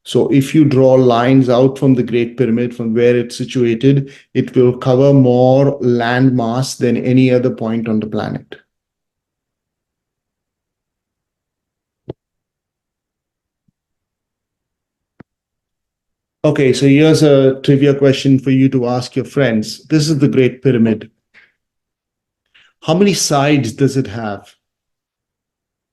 So if you draw lines out from the Great Pyramid, from where it's situated, it will cover more landmass than any other point on the planet. Okay, so here's a trivia question for you to ask your friends. This is the Great Pyramid. How many sides does it have?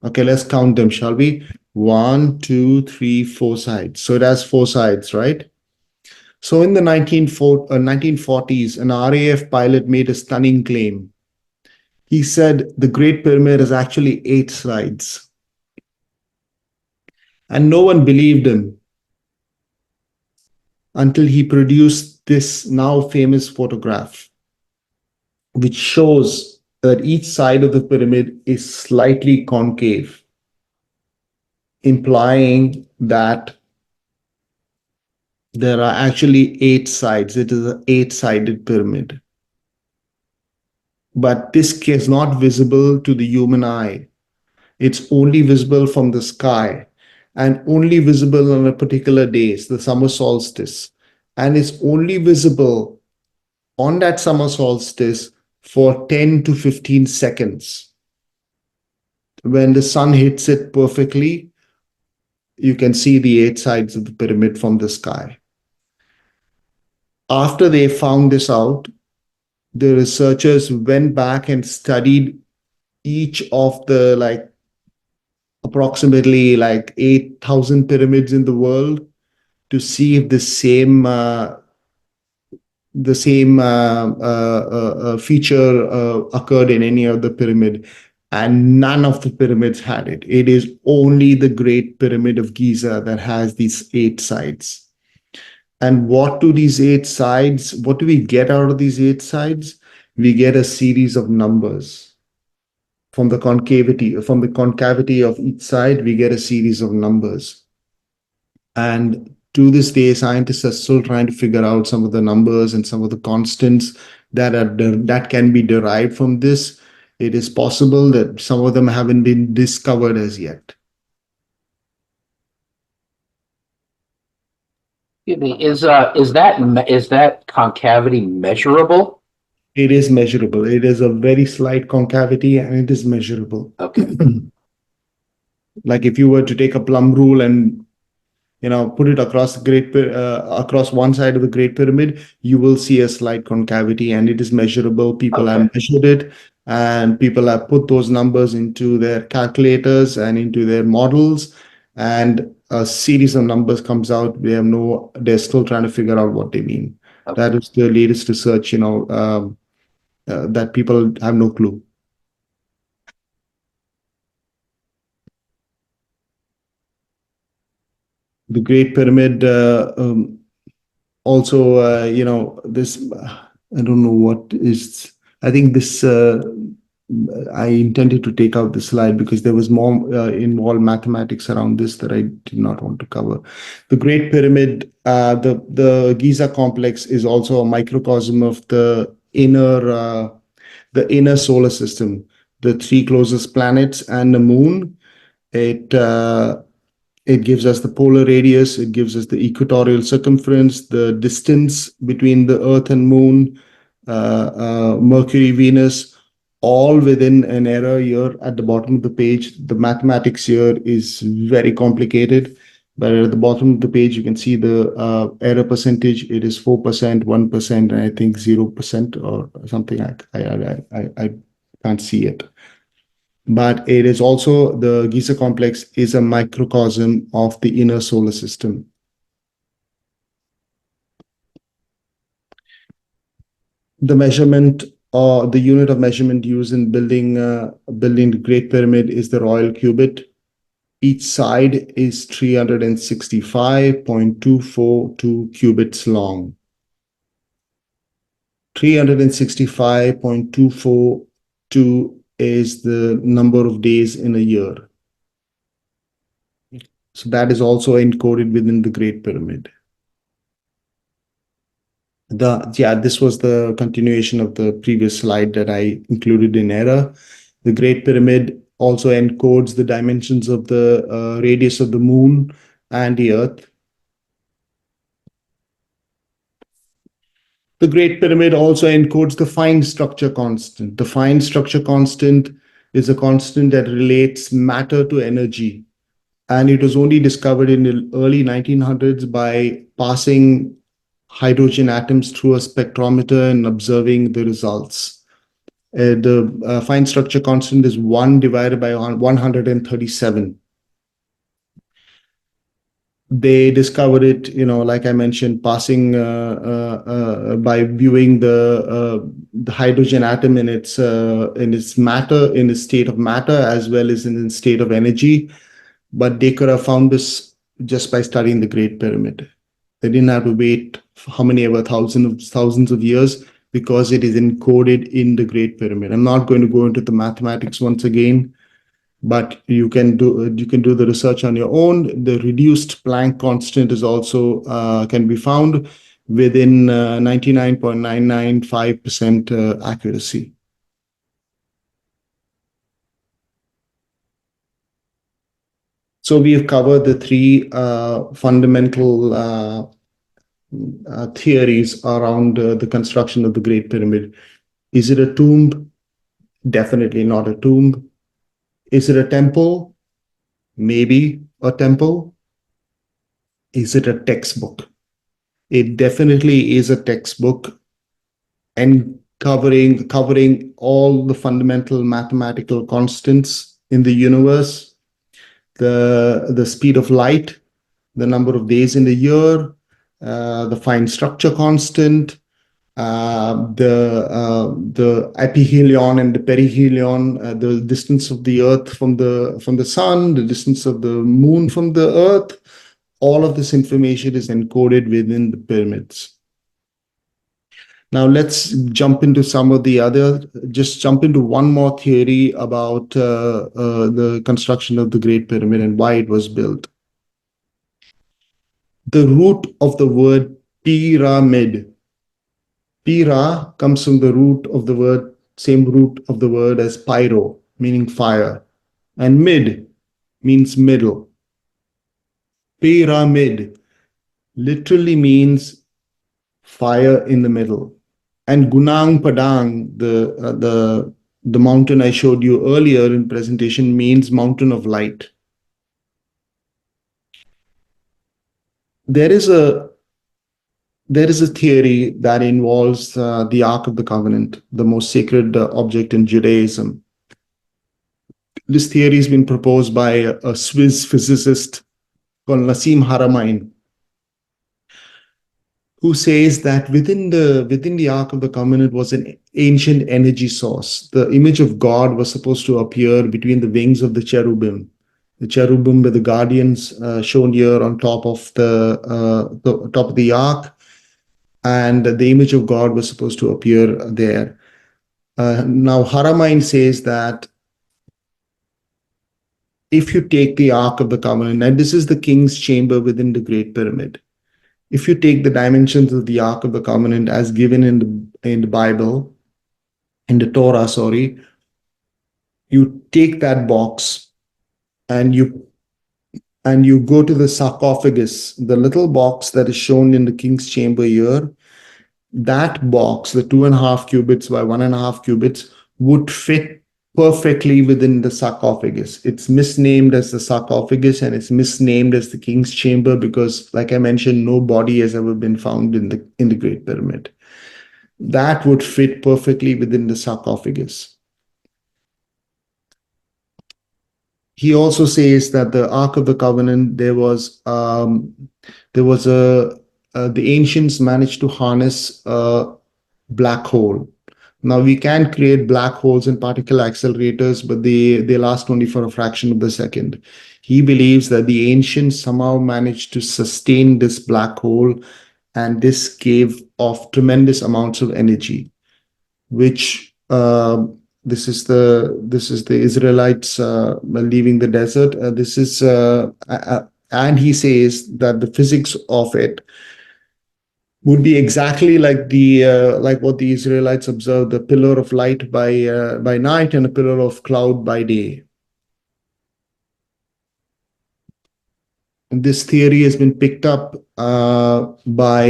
Okay, let's count them, shall we? 1, 2, 3, 4 sides. So it has 4 sides, right? So in the 1940s, an RAF pilot made a stunning claim. He said the Great Pyramid has actually 8 sides. And no one believed him until he produced this now famous photograph, which shows that each side of the pyramid is slightly concave, implying that There are actually 8 sides. It is an 8-sided pyramid. But this is not visible to the human eye. It's only visible from the sky and only visible on a particular day, the summer solstice. And it's only visible on that summer solstice for 10 to 15 seconds. When the sun hits it perfectly, you can see the 8 sides of the pyramid from the sky. After they found this out, the researchers went back and studied each of the approximately 8,000 pyramids in the world to see if the same feature occurred in any of the pyramid, and none of the pyramids had it. It is only the Great Pyramid of Giza that has these 8 sides. And what do these 8 sides? What do we get out of these 8 sides? We get a series of numbers. From the concavity of each side, we get a series of numbers. And to this day, scientists are still trying to figure out some of the numbers and some of the constants that can be derived from this. It is possible that some of them haven't been discovered as yet. Is that concavity measurable? It is measurable. It is a very slight concavity and it is measurable. Okay. Like if you were to take a plumb rule and put it across across one side of the Great Pyramid, you will see a slight concavity, and it is measurable. People have measured it, and people have put those numbers into their calculators and into their models, and a series of numbers comes out. They're still trying to figure out what they mean. Okay. That is the latest research, that people have no clue. The Great Pyramid also, this, I don't know what is, I think this, I intended to take out the slide because there was more involved mathematics around this that I did not want to cover. The Great Pyramid, the Giza complex is also a microcosm of the inner solar system, the 3 closest planets and the moon. It gives us the polar radius, it gives us the equatorial circumference, the distance between the Earth and Moon, Mercury, Venus, all within an error here at the bottom of the page. The mathematics here is very complicated, but at the bottom of the page, you can see the error percentage. It is 4%, 1%, and I think 0% or something. I can't see it. But it is also, the Giza complex is a microcosm of the inner solar system. The measurement, or the unit of measurement used in building the Great Pyramid is the royal cubit. Each side is 365.242 cubits long. 365.242 is the number of days in a year. So that is also encoded within the Great Pyramid. This was the continuation of the previous slide that I included in error. The Great Pyramid also encodes the dimensions of the radius of the moon and the Earth. The Great Pyramid also encodes the fine structure constant. The fine structure constant is a constant that relates matter to energy. And it was only discovered in the early 1900s by passing hydrogen atoms through a spectrometer and observing the results. The fine structure constant is 1 divided by 137. They discovered it, like I mentioned, passing by viewing the hydrogen atom in its matter, in its state of matter, as well as in its state of energy. But they could have found this just by studying the Great Pyramid. They didn't have to wait how many ever thousands of years, because it is encoded in the Great Pyramid. I'm not going to go into the mathematics once again. but you can do the research on your own. The reduced Planck constant is also can be found within 99.995% accuracy. So we have covered the three fundamental theories around the construction of the Great Pyramid. Is it a tomb? Definitely not a tomb. Is it a temple? Maybe a temple. Is it a textbook? It definitely is a textbook, and covering all the fundamental mathematical constants in the universe, the speed of light, the number of days in the year, the fine structure constant, the aphelion and the perihelion, the distance of the Earth from the sun, the distance of the moon from the Earth. All of this information is encoded within the pyramids. Now let's jump into just jump into one more theory about the construction of the Great Pyramid and why it was built. The root of the word pyramid. Pira comes from the same root of the word as pyro, meaning fire. And mid means middle. Pyramid literally means fire in the middle. And Gunung Padang, the mountain I showed you earlier in presentation, means mountain of light. There is a theory that involves the Ark of the Covenant, the most sacred object in Judaism. This theory has been proposed by a Swiss physicist called Nassim Haramein, who says that within the Ark of the Covenant was an ancient energy source. The image of God was supposed to appear between the wings of the cherubim. The cherubim were the guardians shown here on top of the top of the Ark, and the image of God was supposed to appear there. Now Haramein says that if you take the Ark of the Covenant, and this is the king's chamber within the Great Pyramid, if you take the dimensions of the Ark of the Covenant as given in the Bible, in the Torah, you take that box and you go to the sarcophagus, the little box that is shown in the king's chamber here. That box, the 2.5 cubits by 1.5 cubits, would fit perfectly within the sarcophagus. It's misnamed as the sarcophagus and it's misnamed as the king's chamber because, like I mentioned, no body has ever been found in the Great Pyramid. That would fit perfectly within the sarcophagus. He also says that the Ark of the Covenant, the ancients managed to harness a black hole. Now we can create black holes in particle accelerators, but they last only for a fraction of a second. He believes that the ancients somehow managed to sustain this black hole, and this gave off tremendous amounts of energy, which this is the Israelites leaving the desert. And he says that the physics of it would be exactly like what the Israelites observed, the pillar of light by night and a pillar of cloud by day. And this theory has been picked up by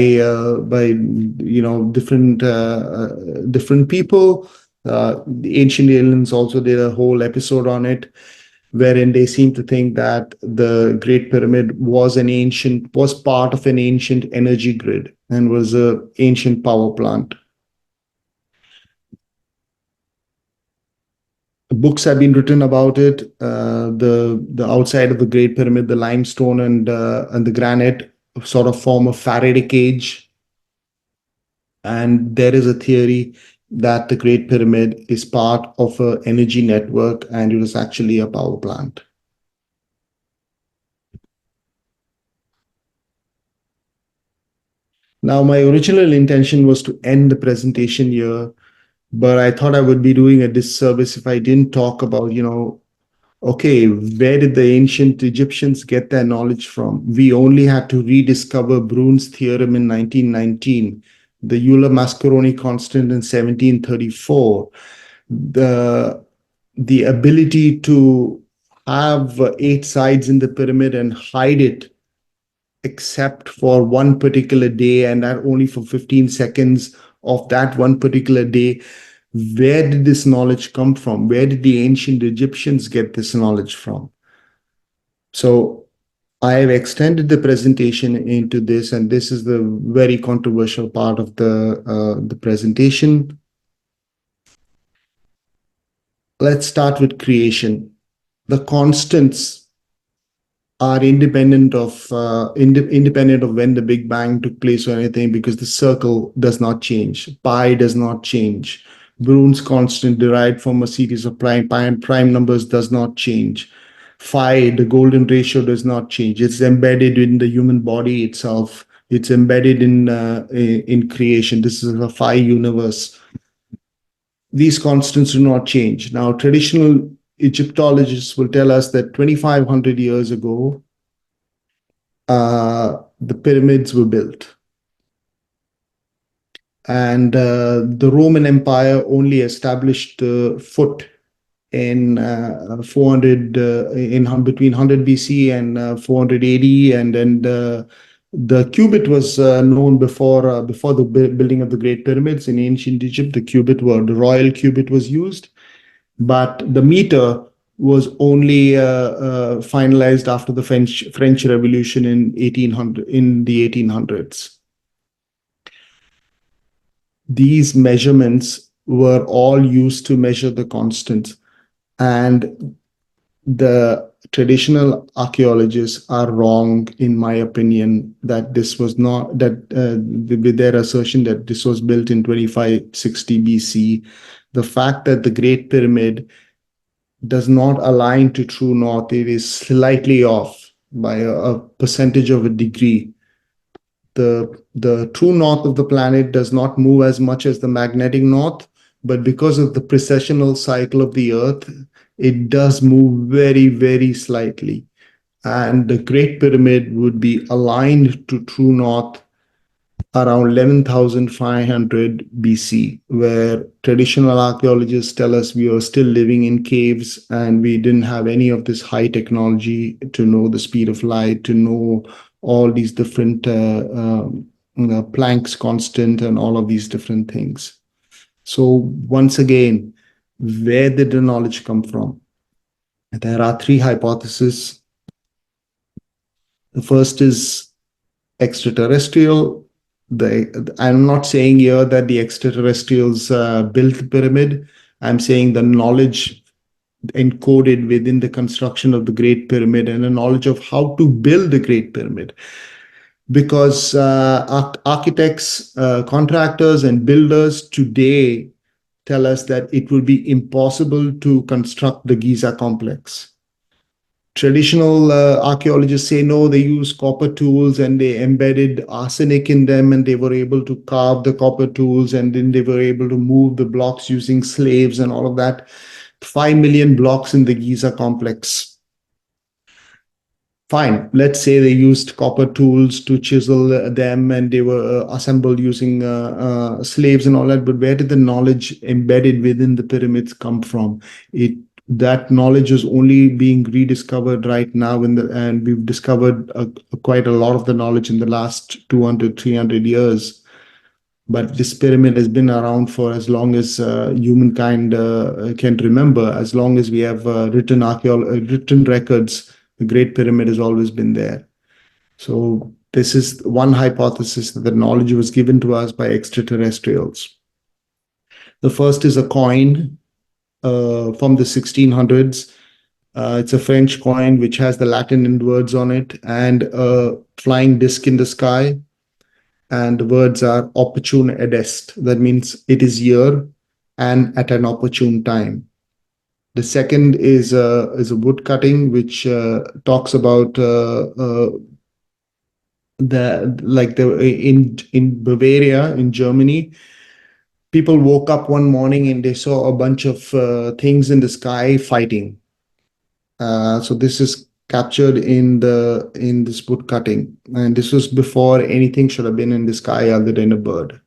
different people. The ancient aliens also did a whole episode on it, wherein they seem to think that the Great Pyramid was part of an ancient energy grid and was an ancient power plant. Books have been written about it. The outside of the Great Pyramid, the limestone and the granite sort of form a Faraday cage. And there is a theory that the Great Pyramid is part of an energy network and it was actually a power plant. Now, my original intention was to end the presentation here, but I thought I would be doing a disservice if I didn't talk about, okay, where did the ancient Egyptians get their knowledge from? We only had to rediscover Brune's theorem in 1919, the Euler-Mascheroni constant in 1734, the ability to have 8 sides in the pyramid and hide it except for one particular day, and that only for 15 seconds of that one particular day. Where did this knowledge come from? Where did the ancient Egyptians get this knowledge from? So I have extended the presentation into this, and this is the very controversial part of the presentation. Let's start with creation. The constants are independent of when the Big Bang took place or anything, because the circle does not change, pi does not change. Brune's constant derived from a series of prime numbers does not change. Phi, the golden ratio, does not change. It's embedded in the human body itself. It's embedded in creation. This is a phi universe. These constants do not change. Now, traditional Egyptologists will tell us that 2,500 years ago, the pyramids were built. And the Roman Empire only established foot in 400 between 100 BC and 400 AD, and then the cubit was known before the building of the Great Pyramids in ancient Egypt. The royal cubit was used, but the meter was only finalized after the French Revolution in the 1800s. These measurements were all used to measure the constants, and the traditional archaeologists are wrong, in my opinion, that this was not with their assertion that this was built in 2560 BC. The fact that the Great Pyramid does not align to true north, it is slightly off by a percentage of a degree. The true north of the planet does not move as much as the magnetic north, but because of the precessional cycle of the Earth, it does move very, very slightly. And the Great Pyramid would be aligned to true north around 11,500 BC, where traditional archaeologists tell us we were still living in caves and we didn't have any of this high technology to know the speed of light, to know all these different Planck's constant and all of these different things. So once again, where did the knowledge come from? There are 3 hypotheses. The first is extraterrestrial. I'm not saying here that the extraterrestrials built the pyramid. I'm saying the knowledge encoded within the construction of the Great Pyramid and the knowledge of how to build the Great Pyramid. Because architects, contractors, and builders today tell us that it will be impossible to construct the Giza complex. Traditional archaeologists say no, they use copper tools and they embedded arsenic in them, and they were able to carve the copper tools, and then they were able to move the blocks using slaves and all of that. 5 million blocks in the Giza complex. Fine, let's say they used copper tools to chisel them and they were assembled using slaves and all that, but where did the knowledge embedded within the pyramids come from? That knowledge is only being rediscovered right now, and we've discovered quite a lot of the knowledge in the last 200, 300 years. But this pyramid has been around for as long as humankind can remember. As long as we have written records, the Great Pyramid has always been there. So this is one hypothesis, that the knowledge was given to us by extraterrestrials. The first is a coin from the 1600s. It's a French coin which has the Latin words on it and a flying disc in the sky. And the words are opportune est. That means it is here and at an opportune time. The second is a wood cutting which talks about in Bavaria, in Germany, people woke up one morning and they saw a bunch of things in the sky fighting. So this is captured in this wood cutting, and this was before anything should have been in the sky other than a bird.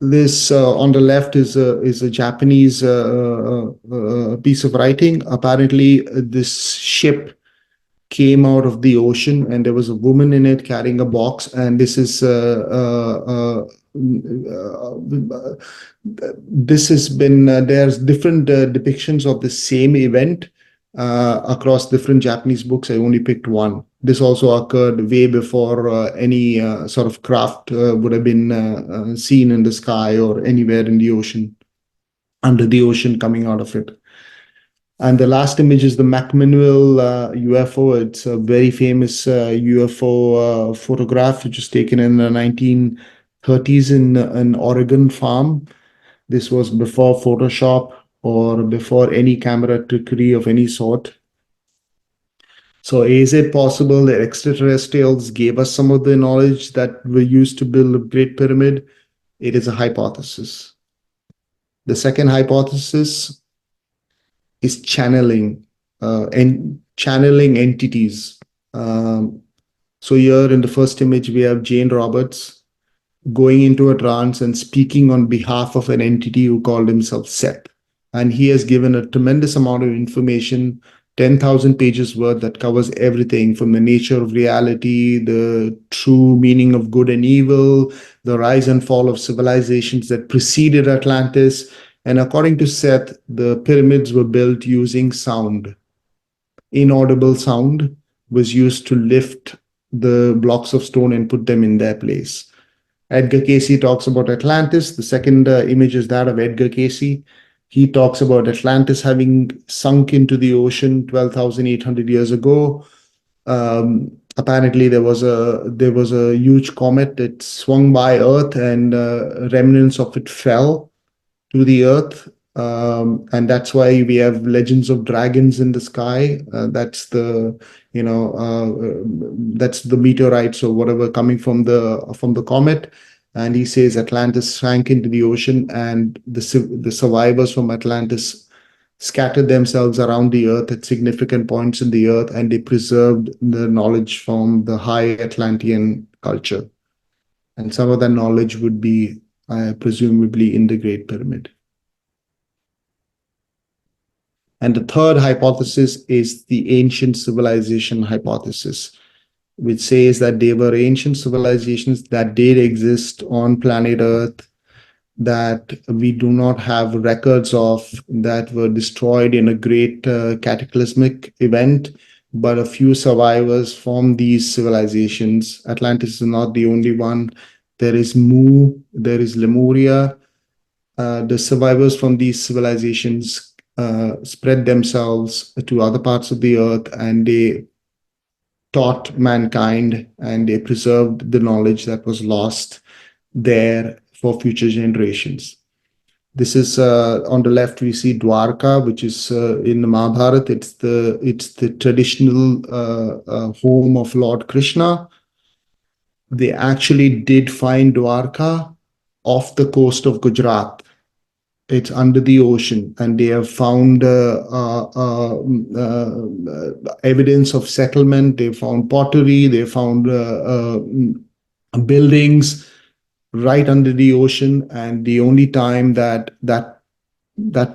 This on the left is a Japanese piece of writing. Apparently, this ship came out of the ocean, and there was a woman in it carrying a box. And this has been there's different depictions of the same event across different Japanese books. I only picked one. This also occurred way before any sort of craft would have been seen in the sky or anywhere in the ocean, under the ocean, coming out of it. And the last image is the McMinnville UFO. It's a very famous UFO photograph, which was taken in the 1930s in an Oregon farm. This was before Photoshop or before any camera trickery of any sort. So is it possible that extraterrestrials gave us some of the knowledge that we used to build the Great Pyramid? It is a hypothesis. The second hypothesis is channeling and channeling entities. So here in the first image, we have Jane Roberts going into a trance and speaking on behalf of an entity who called himself Seth. And he has given a tremendous amount of information, 10,000 pages worth, that covers everything from the nature of reality, the true meaning of good and evil, the rise and fall of civilizations that preceded Atlantis. And according to Seth, the pyramids were built using sound. Inaudible sound was used to lift the blocks of stone and put them in their place. Edgar Cayce talks about Atlantis. The second image is that of Edgar Cayce. He talks about Atlantis having sunk into the ocean 12,800 years ago. Apparently, there was a huge comet that swung by Earth, and remnants of it fell to the Earth. And that's why we have legends of dragons in the sky. That's the meteorites or whatever coming from the comet. And he says Atlantis sank into the ocean, and the survivors from Atlantis scattered themselves around the earth at significant points in the earth, and they preserved the knowledge from the high Atlantean culture. And some of that knowledge would be presumably in the Great Pyramid. And the third hypothesis is the ancient civilization hypothesis, which says that there were ancient civilizations that did exist on planet Earth that we do not have records of, that were destroyed in a great cataclysmic event, but a few survivors from these civilizations. Atlantis is not the only one. There is Mu, there is Lemuria. The survivors from these civilizations spread themselves to other parts of the earth, and they taught mankind, and they preserved the knowledge that was lost there for future generations. This is on the left. We see Dwarka, which is in the Mahabharata. It's the traditional home of Lord Krishna. They actually did find Dwarka off the coast of Gujarat. It's under the ocean, and they have found evidence of settlement. They found pottery. They found buildings right under the ocean. And the only time that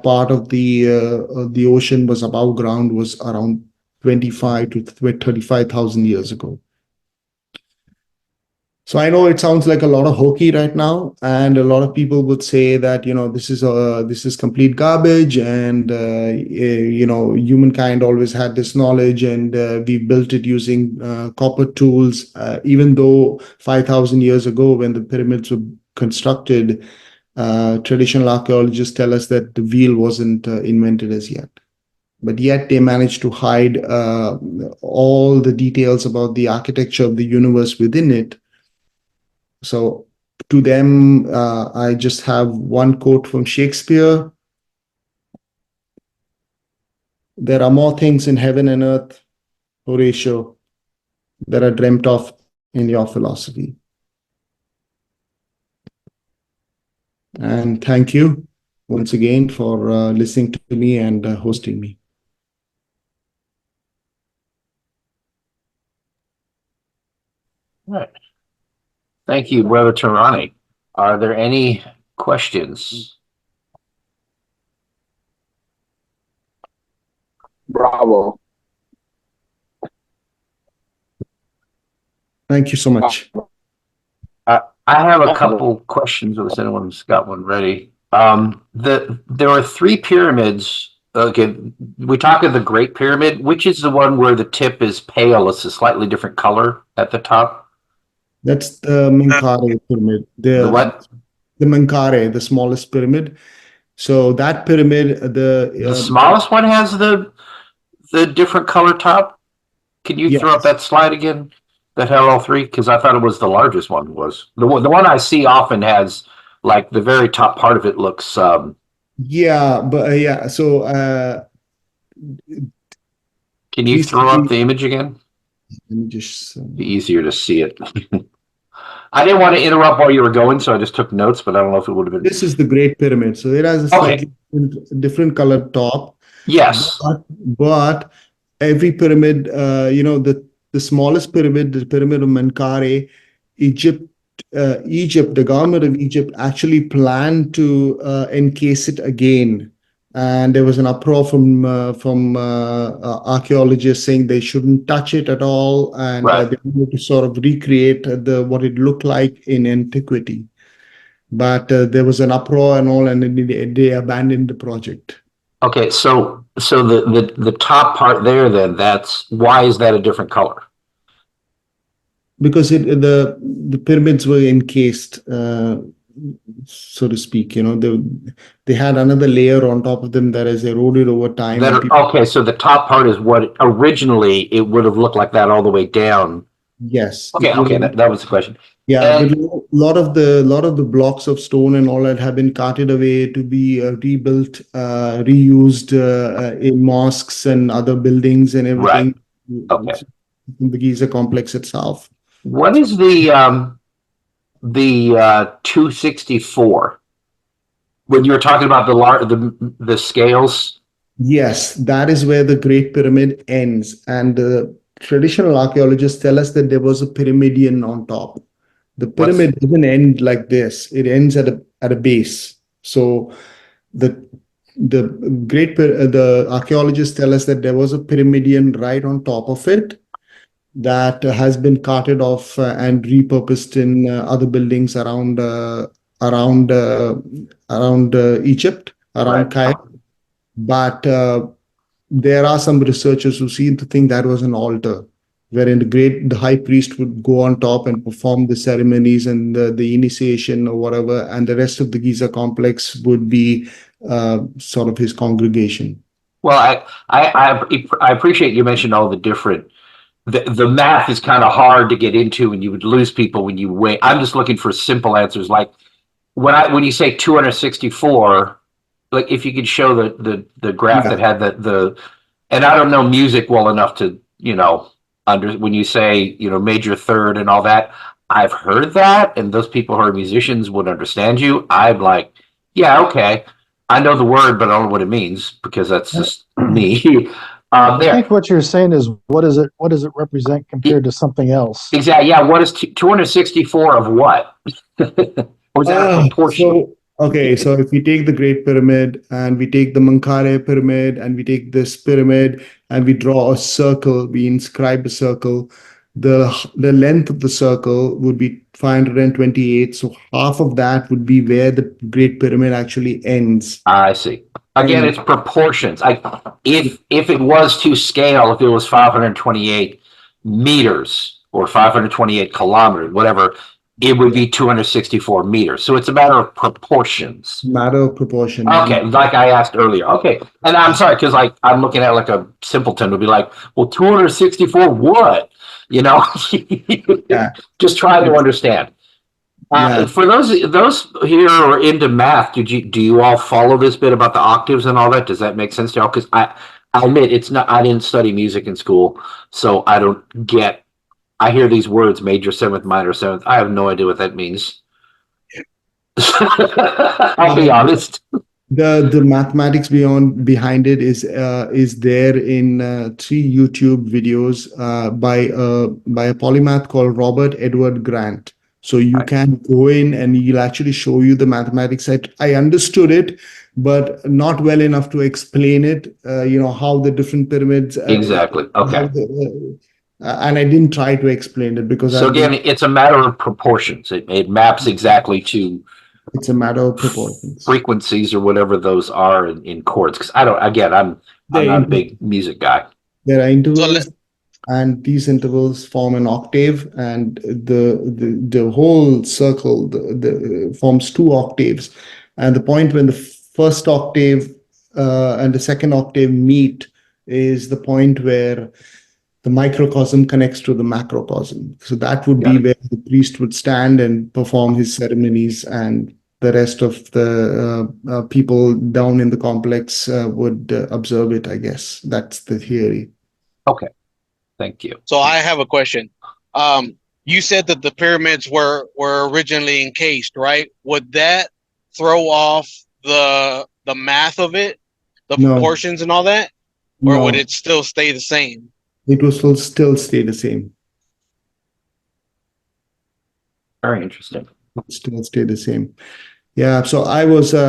part of the ocean was above ground was around 25 to 35,000 years ago. So I know it sounds like a lot of hokey right now, and a lot of people would say that this is complete garbage, and humankind always had this knowledge, and we built it using copper tools. Even though 5,000 years ago, when the pyramids were constructed, traditional archaeologists tell us that the wheel wasn't invented as yet. But yet they managed to hide all the details about the architecture of the universe within it. So to them, I just have one quote from Shakespeare. There are more things in heaven and earth, Horatio, that are dreamt of in your philosophy. And thank you. once again for listening to me and hosting me. All right. Thank you, Brother Tehrani. Are there any questions? Bravo. Thank you so much. I have a couple questions, unless anyone's got one ready. There are three pyramids. Okay, we talk of the Great Pyramid. Which is the one where the tip is pale? It's a slightly different color at the top. That's the Menkaure pyramid. The what? The Menkaure, the smallest pyramid. So that pyramid, The smallest one has the different color top. Can you throw up that slide again? That had all three, because I thought it was the largest one. Was the one I see often has like the very top part of it looks. Yeah, but yeah. So can you throw up the image again? Let me just be easier to see it. I didn't want to interrupt while you were going, so I just took notes, but I don't know if it would have been. This is the Great Pyramid. So it has a slightly different colored top. Yes. But every pyramid, the smallest pyramid, the pyramid of Menkaure, Egypt, the government of Egypt actually planned to encase it again. And there was an uproar from archaeologists saying they shouldn't touch it at all, and they wanted to sort of recreate what it looked like in antiquity. But there was an uproar and all, and they abandoned the project. Okay, so the top part there, then why is that a different color? Because the pyramids were encased, so to speak. They had another layer on top of them that has eroded over time. Okay, so the top part is what originally it would have looked like that all the way down. Yes. Okay, that was the question. Yeah, but a lot of the blocks of stone and all that have been carted away to be rebuilt, reused in mosques and other buildings and everything. Right. Okay. In the Giza complex itself. What is the 264? When you were talking about the scales? Yes, that is where the Great Pyramid ends, and the traditional archaeologists tell us that there was a pyramidion on top. The pyramid doesn't end like this; it ends at a base. So the archaeologists tell us that there was a pyramidion right on top of it that has been carted off and repurposed in other buildings around Egypt, around Cairo. But there are some researchers who seem to think that was an altar, wherein the high priest would go on top and perform the ceremonies and the initiation or whatever, and the rest of the Giza complex would be sort of his congregation. Well, I appreciate you mentioned all the different. The math is kind of hard to get into, and you would lose people when you wait. I'm just looking for simple answers. Like when you say 264, like if you could show the graph that had and I don't know music well enough to when you say major third and all that. I've heard that, and those people who are musicians would understand you. I'm like, yeah, okay, I know the word, but I don't know what it means because that's just me. I think what you're saying is what does it represent compared to something else? Exactly. Yeah. What is 264 of what? Or is that a proportion? So if we take the Great Pyramid and we take the Menkaure Pyramid and we take this pyramid and we draw a circle, we inscribe a circle, the length of the circle would be 528. So half of that would be where the Great Pyramid actually ends. I see. Again, it's proportions. If it was to scale, if it was 528 meters or 528 kilometers, whatever, it would be 264 meters. So it's a matter of proportions. Matter of proportion. Okay, like I asked earlier. Okay, and I'm sorry because I'm looking at like a simpleton would be like, well, 264 what? Just trying to understand. For those here who are into math, do you all follow this bit about the octaves and all that? Does that make sense to y'all? Because I admit it's not. I didn't study music in school, so I don't get. I hear these words: major seventh, minor seventh. I have no idea what that means. I'll be honest. The mathematics behind it is there in 3 YouTube videos by a polymath called Robert Edward Grant. So you Right. can go in and he'll actually show you the mathematics. I understood it, but not well enough to explain it. How the different pyramids. Exactly. Okay. And I didn't try to explain it because So again, it's a matter of proportions. It maps exactly to it's a matter of proportions. frequencies or whatever those are in chords. Because I'm not a big music guy. There are intervals, and these intervals form an octave, and the whole circle forms 2 octaves. And the point when the first octave and the second octave meet is the point where the microcosm connects to the macrocosm. So that would be where the priest would stand and perform his ceremonies, and the rest of the people down in the complex would observe it, I guess. That's the theory. Okay. Thank you. So I have a question. You said that the pyramids were originally encased, right? Would that throw off the math of it, the No. proportions and all that? Or No, would it still stay the same? it will still stay the same. Very interesting. Still stay the same. Yeah. So I was in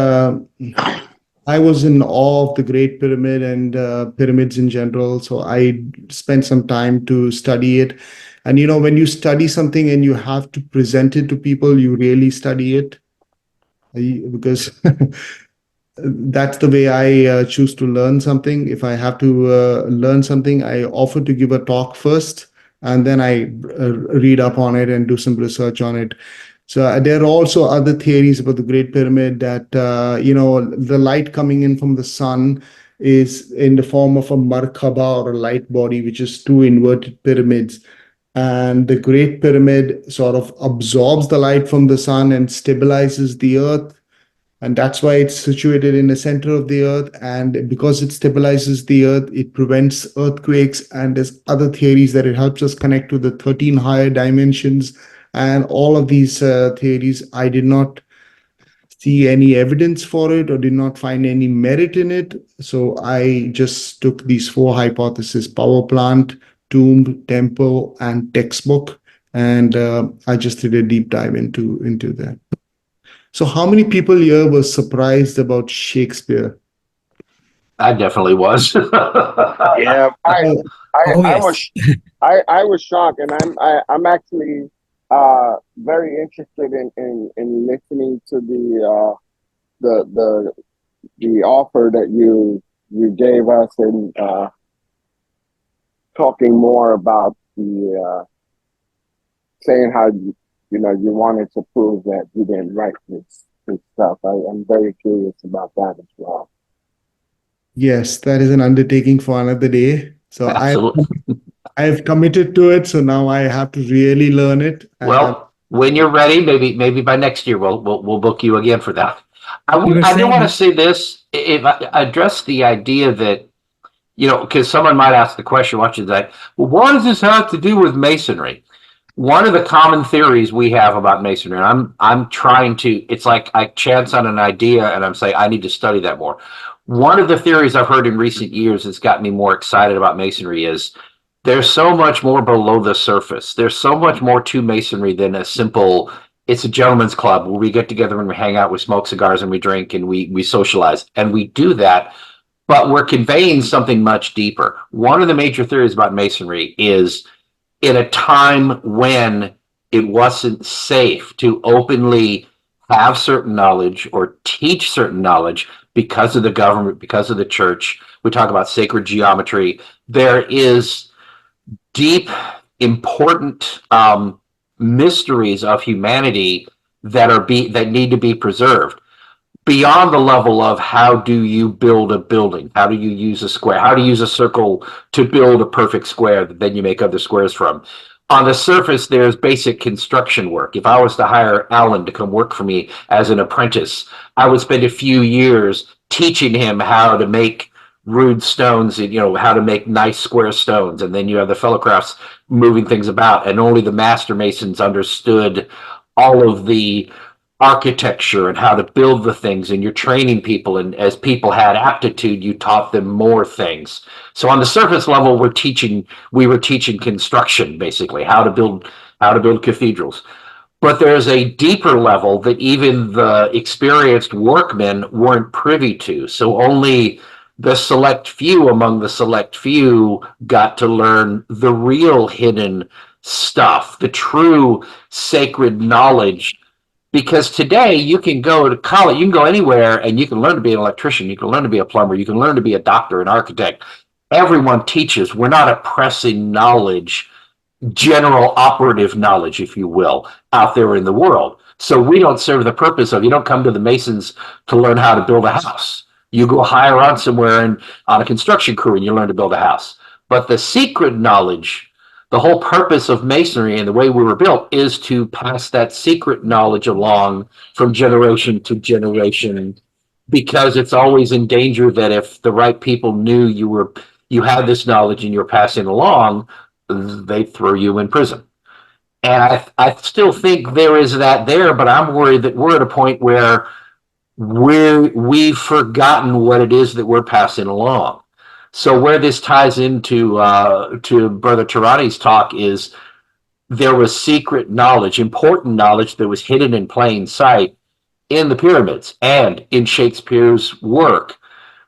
awe of the Great Pyramid and pyramids in general. So I spent some time to study it. And when you study something and you have to present it to people, you really study it, because that's the way I choose to learn something. If I have to learn something, I offer to give a talk first, and then I read up on it and do some research on it. So there are also other theories about the Great Pyramid that, the light coming in from the sun is in the form of a Markaba, or a light body, which is 2 inverted pyramids. And the Great Pyramid sort of absorbs the light from the sun and stabilizes the earth. And that's why it's situated in the center of the earth. And because it stabilizes the earth, it prevents earthquakes. And there's other theories that it helps us connect to the 13 higher dimensions. And all of these theories, I did not see any evidence for it or did not find any merit in it. So I just took these 4 hypotheses: power plant, tomb, temple, and textbook. And I just did a deep dive into that. So how many people here were surprised about Shakespeare? I definitely was. Yeah, I was shocked, and I'm actually very interested in listening to the offer that you gave us, and talking more about the saying how you wanted to prove that you didn't write this stuff. I'm very curious about that as well. Yes, that is an undertaking for another day. So I've committed to it. So now I have to really learn it. Well, when you're ready, maybe by next year we'll book you again for that. I do want to say this. If I address the idea that, because someone might ask the question, watching that, well, what does this have to do with masonry? One of the common theories we have about masonry, and I'm trying to, it's like I chance on an idea and I'm saying I need to study that more. One of the theories I've heard in recent years that's got me more excited about masonry is there's so much more below the surface. There's so much more to masonry than a simple, it's a gentleman's club where we get together and we hang out, we smoke cigars and we drink and we socialize. And we do that, but we're conveying something much deeper. One of the major theories about masonry is, in a time when it wasn't safe to openly have certain knowledge or teach certain knowledge because of the government, because of the church, we talk about sacred geometry. There is deep, important mysteries of humanity that need to be preserved, beyond the level of how do you build a building, how do you use a square, how to use a circle to build a perfect square that then you make other squares from. On the surface, there's basic construction work. If I was to hire Alan to come work for me as an apprentice, I would spend a few years teaching him how to make rude stones, and how to make nice square stones. And then you have the fellow crafts moving things about, and only the master masons understood all of the architecture and how to build the things, and you're training people, and as people had aptitude, you taught them more things. So on the surface level, we were teaching construction, basically, how to build cathedrals. But there's a deeper level that even the experienced workmen weren't privy to. So only the select few among the select few got to learn the real hidden stuff, the true sacred knowledge. Because today you can go to college, you can go anywhere and you can learn to be an electrician, you can learn to be a plumber, you can learn to be a doctor, an architect. Everyone teaches. We're not oppressing knowledge, general operative knowledge, if you will, out there in the world. So we don't serve the purpose of, you don't come to the Masons to learn how to build a house. You go hire on somewhere and on a construction crew and you learn to build a house. But the secret knowledge, the whole purpose of Masonry and the way we were built is to pass that secret knowledge along from generation to generation, because it's always in danger that if the right people knew you had this knowledge and you're passing along, they throw you in prison. And I still think there is that there, but I'm worried that we're at a point where we've forgotten what it is that we're passing along. So where this ties into to Brother Tehrani's talk is there was secret knowledge, important knowledge that was hidden in plain sight in the pyramids and in Shakespeare's work,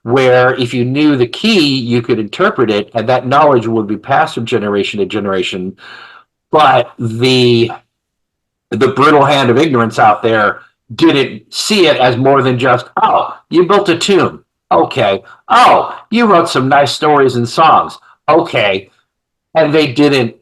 where if you knew the key, you could interpret it, and that knowledge would be passed from generation to generation. But the brutal hand of ignorance out there didn't see it as more than just, oh, you built a tomb. Okay. Oh, you wrote some nice stories and songs. Okay. And they didn't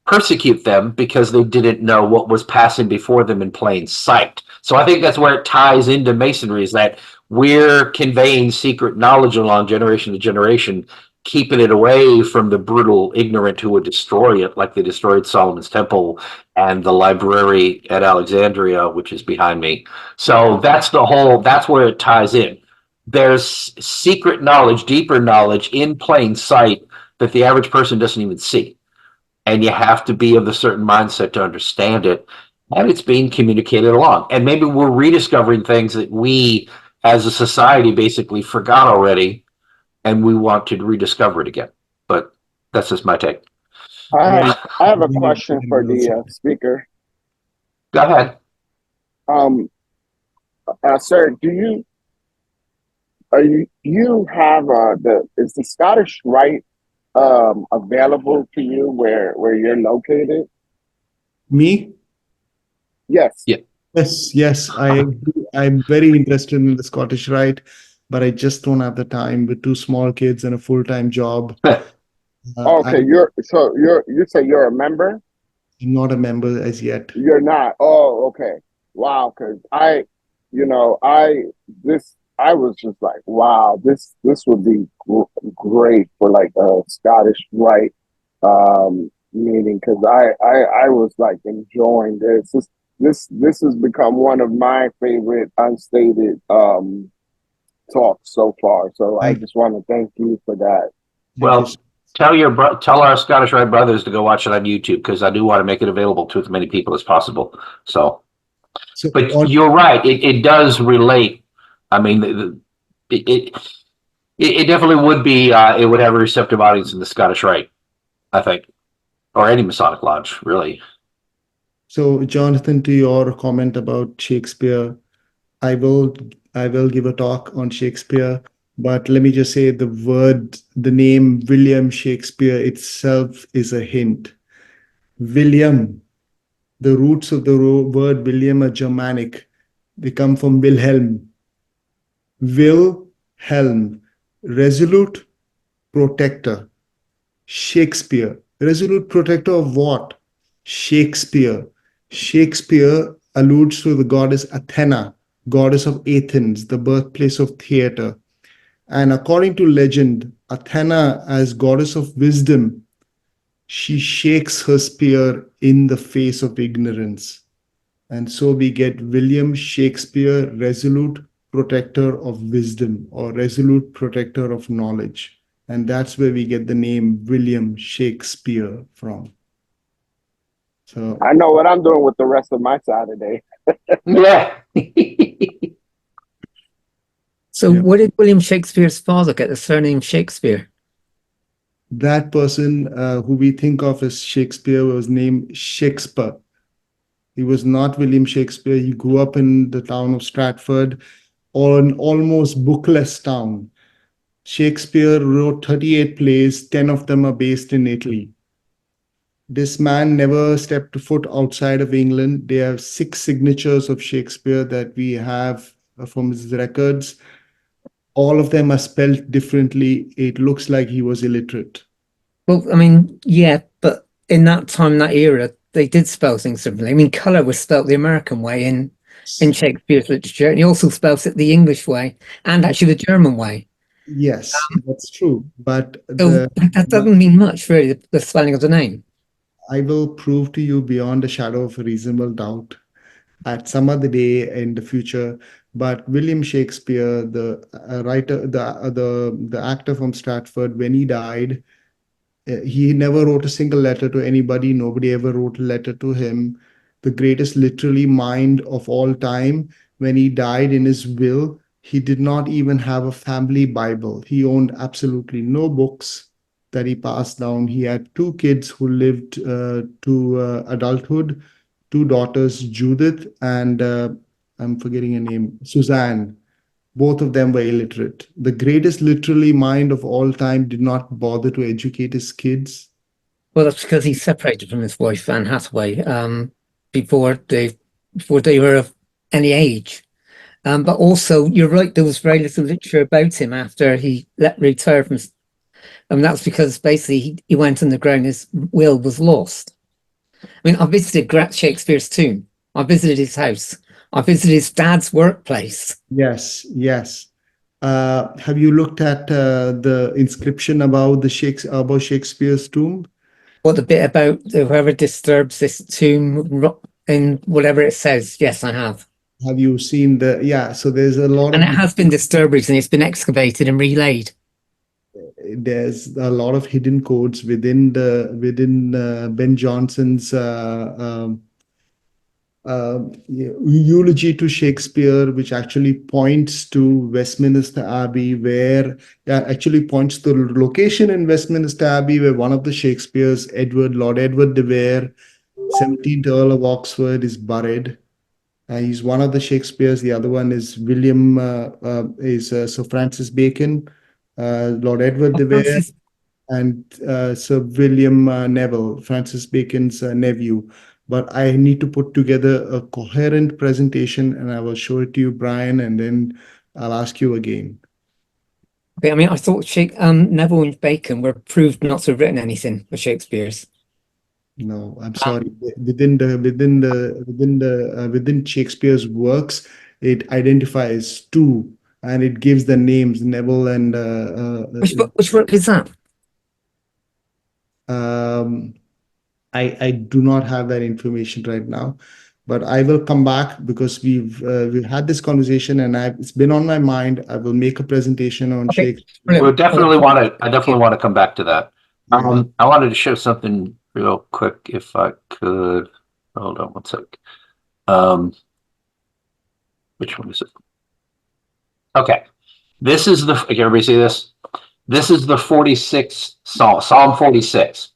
persecute them because they didn't know what was passing before them in plain sight. So I think that's where it ties into Masonry, is that we're conveying secret knowledge along generation to generation, keeping it away from the brutal ignorant who would destroy it, like they destroyed Solomon's Temple and the library at Alexandria, which is behind me. So that's where it ties in. There's secret knowledge, deeper knowledge in plain sight that the average person doesn't even see. And you have to be of a certain mindset to understand it. And it's being communicated along. And maybe we're rediscovering things that we as a society basically forgot already, and we want to rediscover it again. But that's just my take. I have a question for the speaker. Go ahead. Sir, do you have is the Scottish Rite available to you where you're located? Me? Yes. Yeah. Yes, I'm very interested in the Scottish Rite, but I just don't have the time with 2 small kids and a full-time job. Okay, you say you're a member? I'm not a member as yet. You're not. Oh, okay. Wow, because I was just like, wow, this would be great for like a Scottish Rite meeting, because I was like enjoying this. This has become one of my favorite unstated talks so far. So I just want to thank you for that. Well, tell our Scottish Rite brothers to go watch it on YouTube, because I do want to make it available to as many people as possible. So but you're right. It does relate. I mean, it definitely would be. It would have a receptive audience in the Scottish Rite, I think, or any Masonic lodge, really. So, Jonathan, to your comment about Shakespeare, I will give a talk on Shakespeare, but let me just say the name William Shakespeare itself is a hint. William, the roots of the word William are Germanic. They come from Wilhelm. Wilhelm, resolute protector. Shakespeare, resolute protector of what? Shakespeare. Shakespeare alludes to the goddess Athena, goddess of Athens, the birthplace of theater. And according to legend, Athena, as goddess of wisdom, she shakes her spear in the face of ignorance. And so we get William Shakespeare, resolute protector of wisdom, or resolute protector of knowledge. And that's where we get the name William Shakespeare from. So I know what I'm doing with the rest of my Saturday. Yeah. So Yeah. where did William Shakespeare's father get the surname Shakespeare? That person who we think of as Shakespeare was named Shakespeare. He was not William Shakespeare. He grew up in the town of Stratford, or an almost bookless town. Shakespeare wrote 38 plays, 10 of them are based in Italy. This man never stepped a foot outside of England. There are 6 signatures of Shakespeare that we have from his records. All of them are spelled differently. It looks like he was illiterate. Well, I mean, yeah, but in that time, that era, they did spell things differently. I mean, color was spelled the American way in Shakespeare's literature, and he also spells it the English way and actually the German way. Yes, that's true. But So that doesn't mean much, really, the spelling of the name. I will prove to you beyond a shadow of a reasonable doubt at some other day in the future. But William Shakespeare, the writer, the actor from Stratford, when he died, he never wrote a single letter to anybody. Nobody ever wrote a letter to him. The greatest literary mind of all time, when he died in his will, he did not even have a family Bible. He owned absolutely no books that he passed down. He had 2 kids who lived to adulthood, 2 daughters, Judith and I'm forgetting her name, Suzanne. Both of them were illiterate. The greatest literary mind of all time did not bother to educate his kids. Well, that's because he separated from his wife, Anne Hathaway, before they were of any age. But also, you're right, there was very little literature about him after he retired from. And that's because basically he went underground, his will was lost. I mean, I visited Shakespeare's tomb, I visited his house, I visited his dad's workplace. Yes, yes. Have you looked at the inscription about about Shakespeare's tomb? What the bit about whoever disturbs this tomb in whatever it says? Yes, I have. Have you seen yeah, so there's a lot And of it has been disturbed recently. It's been excavated and relaid. there's a lot of hidden codes within Ben Johnson's eulogy to Shakespeare, which actually points to Westminster Abbey, where actually points to the location in Westminster Abbey where one of the Shakespeare's, Lord Edward de Vere, 17th Earl of Oxford, is buried. He's one of the Shakespeares. The other one is Sir Francis Bacon, Lord Edward de Vere, and Sir William Neville, Francis Bacon's nephew. But I need to put together a coherent presentation and I will show it to you, Brian, and then I'll ask you again. Okay, I mean, I thought Neville and Bacon were proved not to have written anything for Shakespeare's. No, I'm sorry. Within Shakespeare's works, it identifies 2 and it gives the names Neville and Which work is that? I do not have that information right now, but I will come back because we've had this conversation and it's been on my mind. I will make a presentation on Shakespeare. I definitely want to come back to that. I wanted to show something real quick if I could. Hold on one sec. Which one is it? Okay. This is can everybody see this? This is the 46th Psalm, Psalm 46.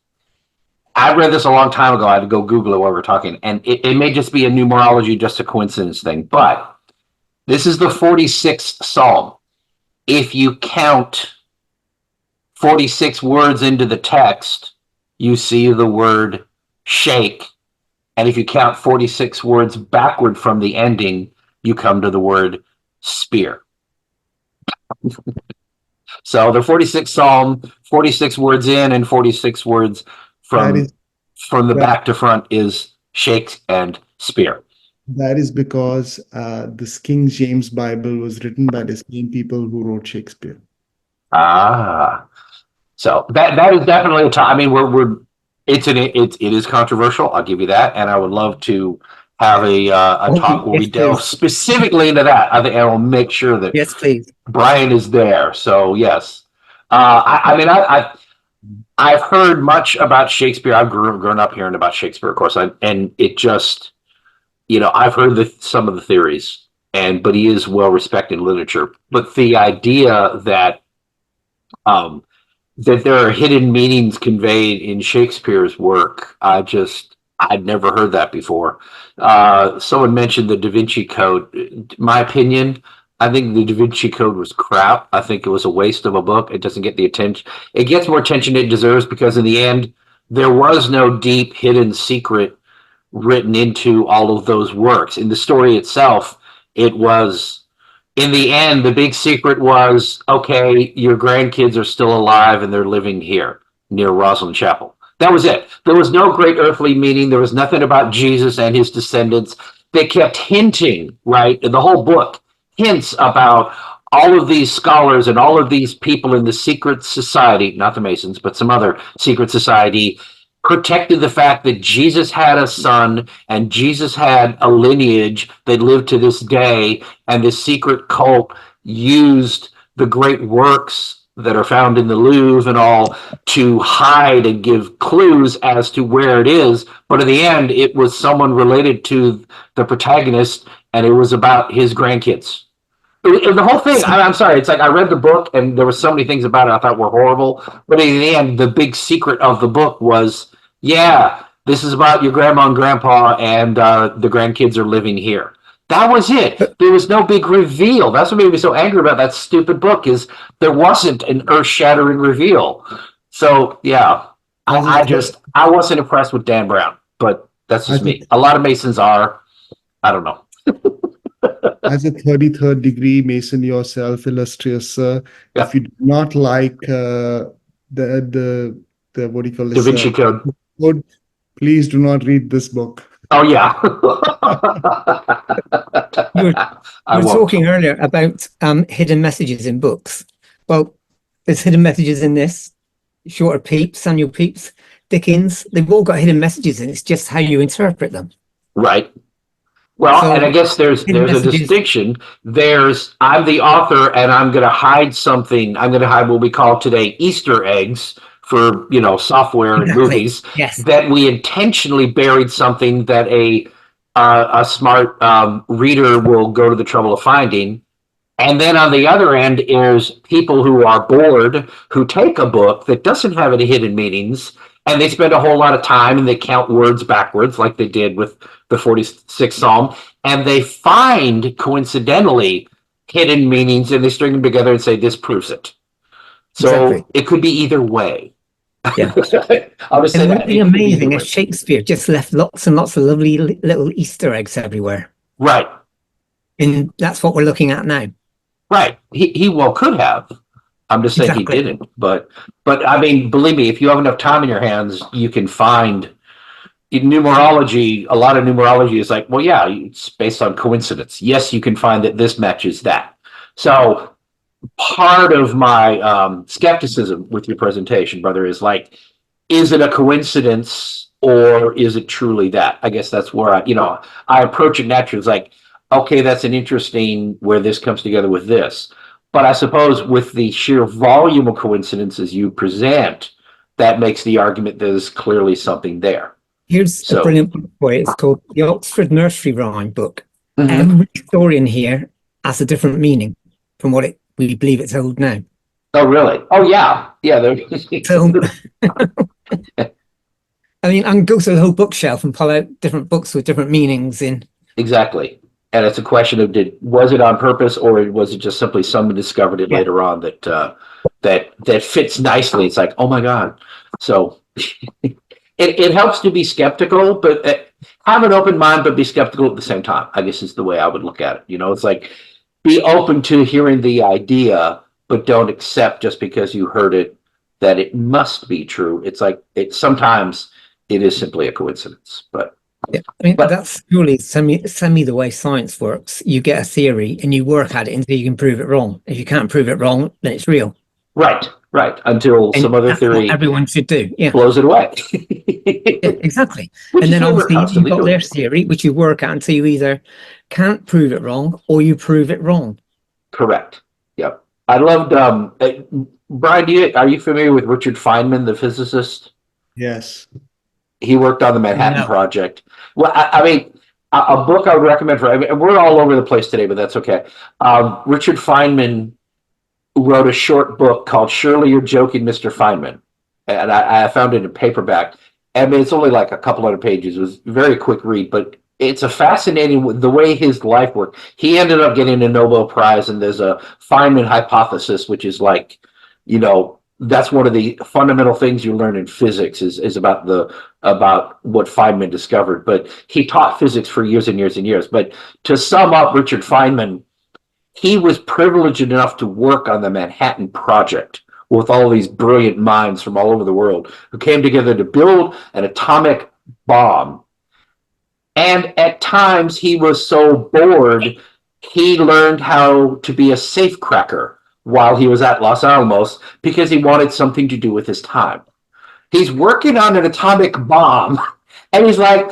I read this a long time ago. I had to go Google it while we were talking. And it may just be a numerology, just a coincidence thing. But this is the 46th Psalm. If you count 46 words into the text, you see the word shake. And if you count 46 words backward from the ending, you come to the word spear. So the 46th Psalm, 46 words in and 46 words from the back to front is shake and spear. That is because this King James Bible was written by the same people who wrote Shakespeare. So that is definitely a time. I mean, it is controversial. I'll give you that, and I would love to have a talk where we delve specifically into that. I think I will make sure that yes, please. Brian is there. So yes, I've heard much about Shakespeare. I've grown up hearing about Shakespeare, of course, and it just, I've heard some of the theories, but he is well respected in literature. But the idea that that there are hidden meanings conveyed in Shakespeare's work, I'd never heard that before. Someone mentioned the Da Vinci Code. My opinion, I think the Da Vinci Code was crap. I think it was a waste of a book. It doesn't get the attention. It gets more attention it deserves because in the end, there was no deep hidden secret written into all of those works. In the story itself, it was, in the end, the big secret was, okay, your grandkids are still alive and they're living here near Rosslyn Chapel. That was it. There was no great earthly meaning. There was nothing about Jesus and his descendants. They kept hinting, right? The whole book hints about all of these scholars and all of these people in the secret society, not the Masons, but some other secret society, protected the fact that Jesus had a son and Jesus had a lineage that lived to this day, and this secret cult used the great works that are found in the Louvre and all to hide and give clues as to where it is. But in the end, it was someone related to the protagonist, and it was about his grandkids. The whole thing, I'm sorry, it's like I read the book and there were so many things about it I thought were horrible. But in the end, the big secret of the book was, yeah, this is about your grandma and grandpa and the grandkids are living here. That was it. There was no big reveal. That's what made me so angry about that stupid book, is there wasn't an earth-shattering reveal. So, yeah, I wasn't impressed with Dan Brown, but that's just me. A lot of Masons are. I don't know. As a 33rd degree Mason yourself, illustrious sir, Yeah. if you do not like the what do you call this? Da Vinci Code. Please do not read this book. Oh, yeah. You were talking earlier about hidden messages in books. Well, there's hidden messages in this. Shorter Pepys, Samuel Pepys, Dickens, they've all got hidden messages, and it's just how you interpret them. Right. Well, So, and I guess there's a distinction. I'm the author and I'm going to hide something. I'm going to hide what we call today Easter eggs for, software and movies. Yes. That we intentionally buried something that a smart reader will go to the trouble of finding. And then on the other end is people who are bored, who take a book that doesn't have any hidden meanings, and they spend a whole lot of time and they count words backwards like they did with the 46th Psalm, and they find, coincidentally, hidden meanings, and they string them together and say, this proves it. So Exactly. It could be either way. Yeah. I'll just say And it that. would be amazing if Shakespeare just left lots and lots of lovely little Easter eggs everywhere. Right. And that's what we're looking at now. Right. He well could have. I'm just saying Exactly. he didn't. But I mean, believe me, if you have enough time in your hands, you can find in numerology. A lot of numerology is like, well, yeah, it's based on coincidence. Yes, you can find that this matches that. So part of my skepticism with your presentation, brother, is like, is it a coincidence or is it truly that? I guess that's where I approach it naturally. It's like, okay, that's an interesting where this comes together with this. But I suppose with the sheer volume of coincidences you present, that makes the argument there's clearly something there. Here's a brilliant book for it. It's called the Oxford Nursery Rhyme Book. Mhm. Every story in here has a different meaning from what we believe it's held now. Oh, really? Oh, yeah. Yeah. So, I mean, I can go through the whole bookshelf and pull out different books with different meanings in. Exactly. And it's a question of was it on purpose or was it just simply someone discovered it later on that fits nicely? It's like, oh my God. So it helps to be skeptical, but have an open mind, but be skeptical at the same time, I guess is the way I would look at it. It's like be open to hearing the idea, but don't accept just because you heard it that it must be true. It's like sometimes it is simply a coincidence, but. Yeah, I mean, that's purely semi the way science works. You get a theory and you work at it until you can prove it wrong. If you can't prove it wrong, then it's real. Right. Until And some other that's theory what everyone should do. Yeah, blows it away. yeah, exactly. Which And is then what we're obviously you've constantly got doing. their theory, which you work at until you either can't prove it wrong or you prove it wrong. Correct. Yep. I loved Brian, are you familiar with Richard Feynman, the physicist? Yes. He worked on the Manhattan No. Project. Well, I mean, A book I would recommend for, I mean, we're all over the place today, but that's okay. Richard Feynman wrote a short book called Surely You're Joking, Mr. Feynman. And I found it in paperback. I mean, it's only like a couple hundred pages. It was a very quick read, but it's a fascinating the way his life worked. He ended up getting a Nobel Prize, and there's a Feynman hypothesis, which is like, you know, that's one of the fundamental things you learn in physics is about what Feynman discovered. But he taught physics for years and years and years. But to sum up Richard Feynman, he was privileged enough to work on the Manhattan Project with all these brilliant minds from all over the world who came together to build an atomic bomb. And at times he was so bored, he learned how to be a safecracker while he was at Los Alamos because he wanted something to do with his time. He's working on an atomic bomb, and he's like,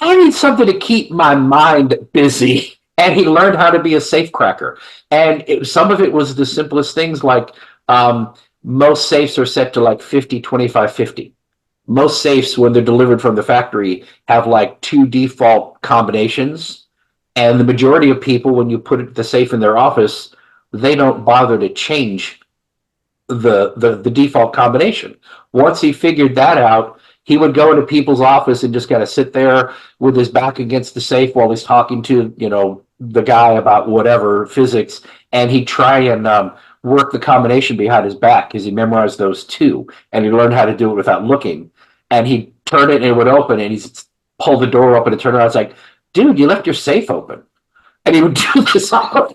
I need something to keep my mind busy. And he learned how to be a safecracker. And some of it was the simplest things, like most safes are set to like 50, 25, 50. Most safes, when they're delivered from the factory, have like 2 default combinations. And the majority of people, when you put the safe in their office, they don't bother to change the default combination. Once he figured that out, he would go into people's office and just kind of sit there with his back against the safe while he's talking to, you know, the guy about whatever physics, and he'd try and work the combination behind his back because he memorized those 2, and he learned how to do it without looking. And he'd turn it and it would open, and he'd pull the door open and turn around. It's like, dude, you left your safe open. And he would do this all.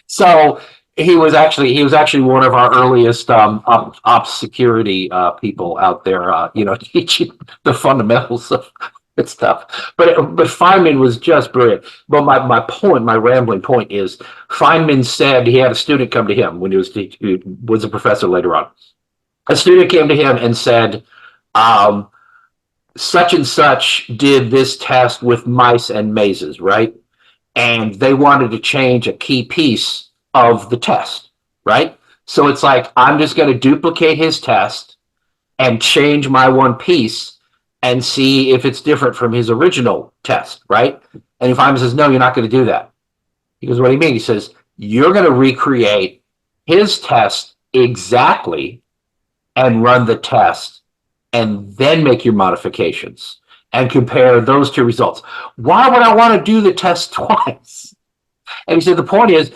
So he was actually one of our earliest ops security people out there, you know, teaching the fundamentals of stuff. But Feynman was just brilliant. But my rambling point is, Feynman said he had a student come to him when he was a professor later on. A student came to him and said, such and such did this test with mice and mazes, right? And they wanted to change a key piece of the test, right? So it's like, I'm just going to duplicate his test and change my one piece and see if it's different from his original test, right? And if Feynman says, no, you're not going to do that. He goes, what do you mean? He says, you're going to recreate his test exactly and run the test and then make your modifications and compare those 2 results. Why would I want to do the test twice? And he said, the point is,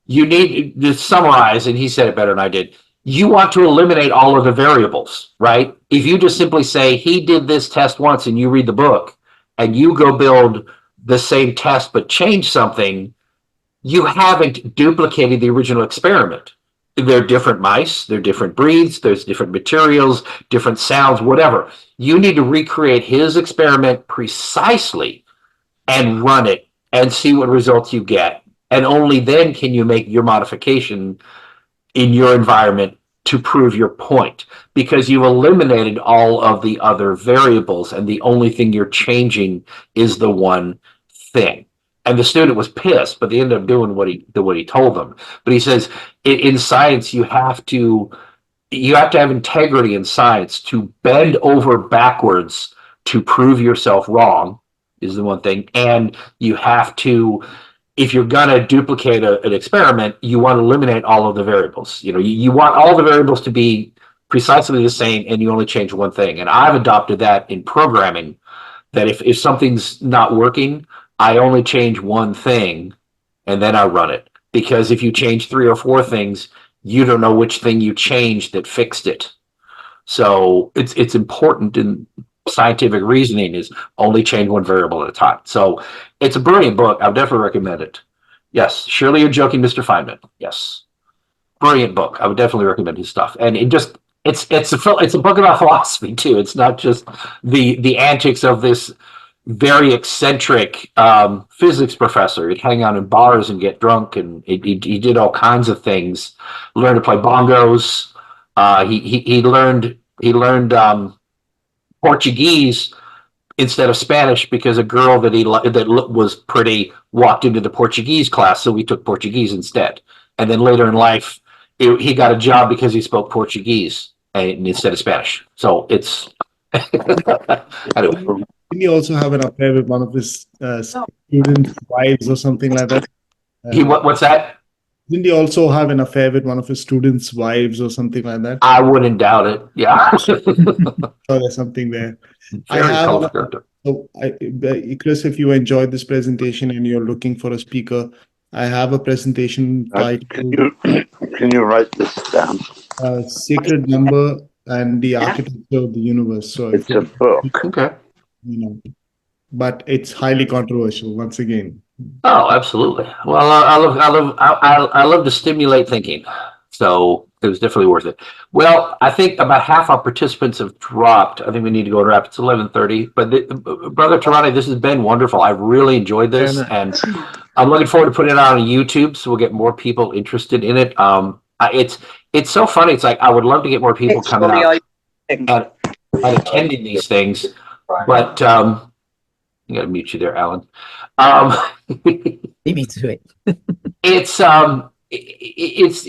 you need to summarize, and he said it better than I did. You want to eliminate all of the variables, right? If you just simply say, he did this test once, and you read the book, and you go build the same test but change something, you haven't duplicated the original experiment. They're different mice, they're different breeds, there's different materials, different sounds, whatever. You need to recreate his experiment precisely and run it and see what results you get. And only then can you make your modification in your environment to prove your point, because you've eliminated all of the other variables and the only thing you're changing is the one thing. And the student was pissed, but they ended up doing what he told them. But he says, in science, you have to have integrity in science to bend over backwards to prove yourself wrong is the one thing. And you have to, if you're going to duplicate an experiment, you want to eliminate all of the variables. You know, you want all the variables to be precisely the same, and you only change one thing. And I've adopted that in programming, that if something's not working, I only change one thing and then I run it. Because if you change 3 or 4 things, you don't know which thing you changed that fixed it. So it's important in scientific reasoning is only change one variable at a time. So it's a brilliant book. I would definitely recommend it. Yes, surely you're joking, Mr. Feynman. Yes, brilliant book. I would definitely recommend his stuff. And it's a book about philosophy too. It's not just the antics of this very eccentric physics professor. He'd hang out in bars and get drunk, and he did all kinds of things. Learned to play bongos. He learned Portuguese instead of Spanish because a girl that was pretty walked into the Portuguese class, so we took Portuguese instead. And then later in life, he got a job because he spoke Portuguese instead of Spanish. So it's anyway. Didn't he also have an affair with one of his students' wives or something like that? What's that? Didn't he also have an affair with one of his students' wives or something like that? I wouldn't doubt it. Yeah. So there's something there. I Very have colorful character. so Chris, if you enjoyed this presentation and you're looking for a speaker, I have a presentation titled Can you write this down? Sacred Number and the Architecture of the Universe. So It's a book. Okay. you know, but it's highly controversial once again. Oh, absolutely. Well, I love to stimulate thinking, so it was definitely worth it. Well, I think about half our participants have dropped. I think we need to go to wrap. It's 11:30. But Brother Tehrani, this has been wonderful. I've really enjoyed this, and I'm looking forward to putting it out on YouTube, so we'll get more people interested in it. It's so funny. It's like I would love to get more people coming out and attending these things, but I gotta mute you there, Alan. Beat me to it. It's it's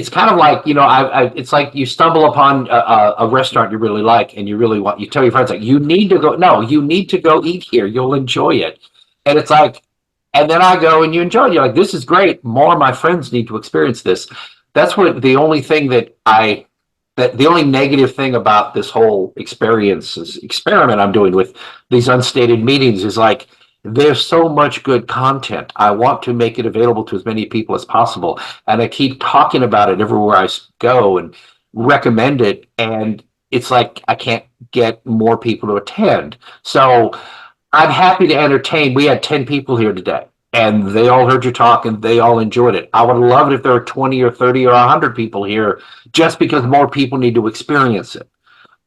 kind of like, it's like you stumble upon a restaurant you really like and you really want, you tell your friends like, you need to go eat here, you'll enjoy it. And it's like, and then I go and you enjoy it, you're like, this is great, more of my friends need to experience this. That's what the only thing that the only negative thing about this whole experiment I'm doing with these unstated meetings is like, there's so much good content. I want to make it available to as many people as possible. And I keep talking about it everywhere I go and recommend it. And it's like, I can't get more people to attend. So I'm happy to entertain. We had 10 people here today and they all heard you talk and they all enjoyed it. I would love it if there were 20 or 30 or 100 people here, just because more people need to experience it.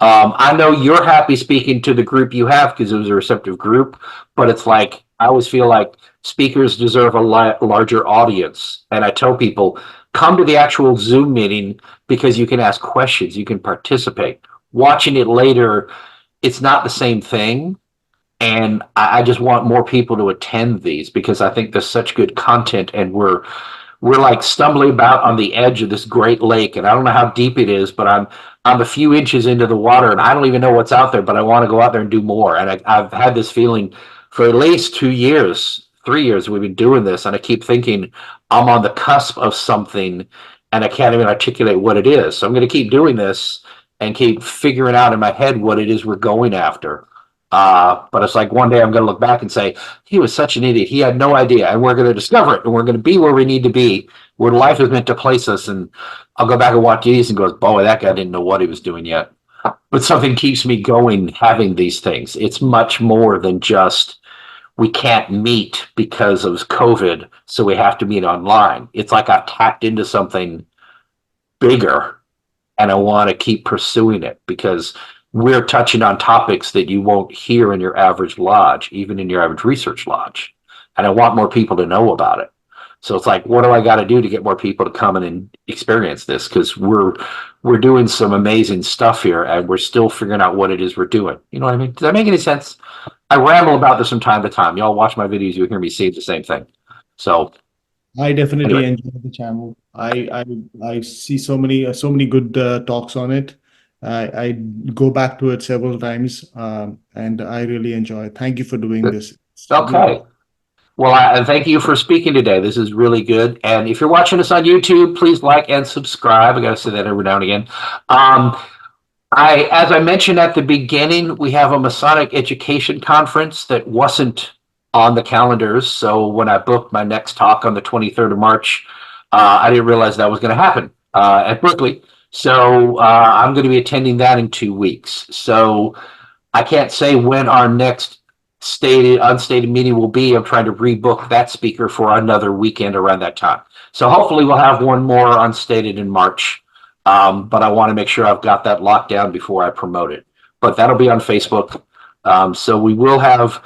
I know you're happy speaking to the group you have because it was a receptive group, but it's like, I always feel like speakers deserve a larger audience. And I tell people, come to the actual Zoom meeting because you can ask questions, you can participate. Watching it later, it's not the same thing. And I just want more people to attend these because I think there's such good content and we're like stumbling about on the edge of this great lake. And I don't know how deep it is, but I'm a few inches into the water and I don't even know what's out there, but I want to go out there and do more. And I've had this feeling for at least 2 years, 3 years we've been doing this. And I keep thinking I'm on the cusp of something and I can't even articulate what it is. So I'm going to keep doing this and keep figuring out in my head what it is we're going after. But it's like one day I'm going to look back and say, he was such an idiot. He had no idea. And we're going to discover it. And we're going to be where we need to be, where life is meant to place us. And I'll go back and watch these and go, boy, that guy didn't know what he was doing yet. But something keeps me going having these things. It's much more than just we can't meet because of COVID, so we have to meet online. It's like I've tapped into something bigger and I want to keep pursuing it because we're touching on topics that you won't hear in your average lodge, even in your average research lodge. And I want more people to know about it. So it's like, what do I got to do to get more people to come in and experience this? Because we're doing some amazing stuff here and we're still figuring out what it is we're doing. You know what I mean? Does that make any sense? I ramble about this from time to time. Y'all watch my videos, you hear me say the same thing. So I definitely anyway. enjoy the channel. I see so many good talks on it. I go back to it several times, and I really enjoy it. Thank you for doing this. Okay. Well, I thank you for speaking today. This is really good. And if you're watching us on YouTube, please like and subscribe. I got to say that every now and again. As I mentioned at the beginning, we have a Masonic Education Conference that wasn't on the calendars. So when I booked my next talk on the 23rd of March, I didn't realize that was going to happen at Berkeley. So I'm going to be attending that in 2 weeks. So I can't say when our next unstated meeting will be. I'm trying to rebook that speaker for another weekend around that time. So hopefully we'll have one more unstated in March. But I want to make sure I've got that locked down before I promote it. But that'll be on Facebook. So we will have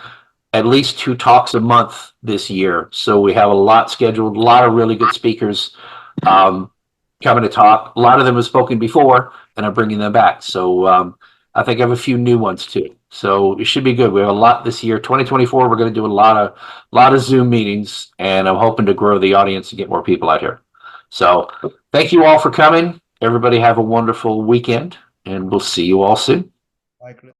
at least 2 talks a month this year. So we have a lot scheduled, a lot of really good speakers coming to talk. A lot of them have spoken before, and I'm bringing them back. So I think I have a few new ones too. So it should be good. We have a lot this year. 2024, we're going to do a lot of Zoom meetings, and I'm hoping to grow the audience and get more people out here. So thank you all for coming. Everybody have a wonderful weekend, and we'll see you all soon. Bye, Chris.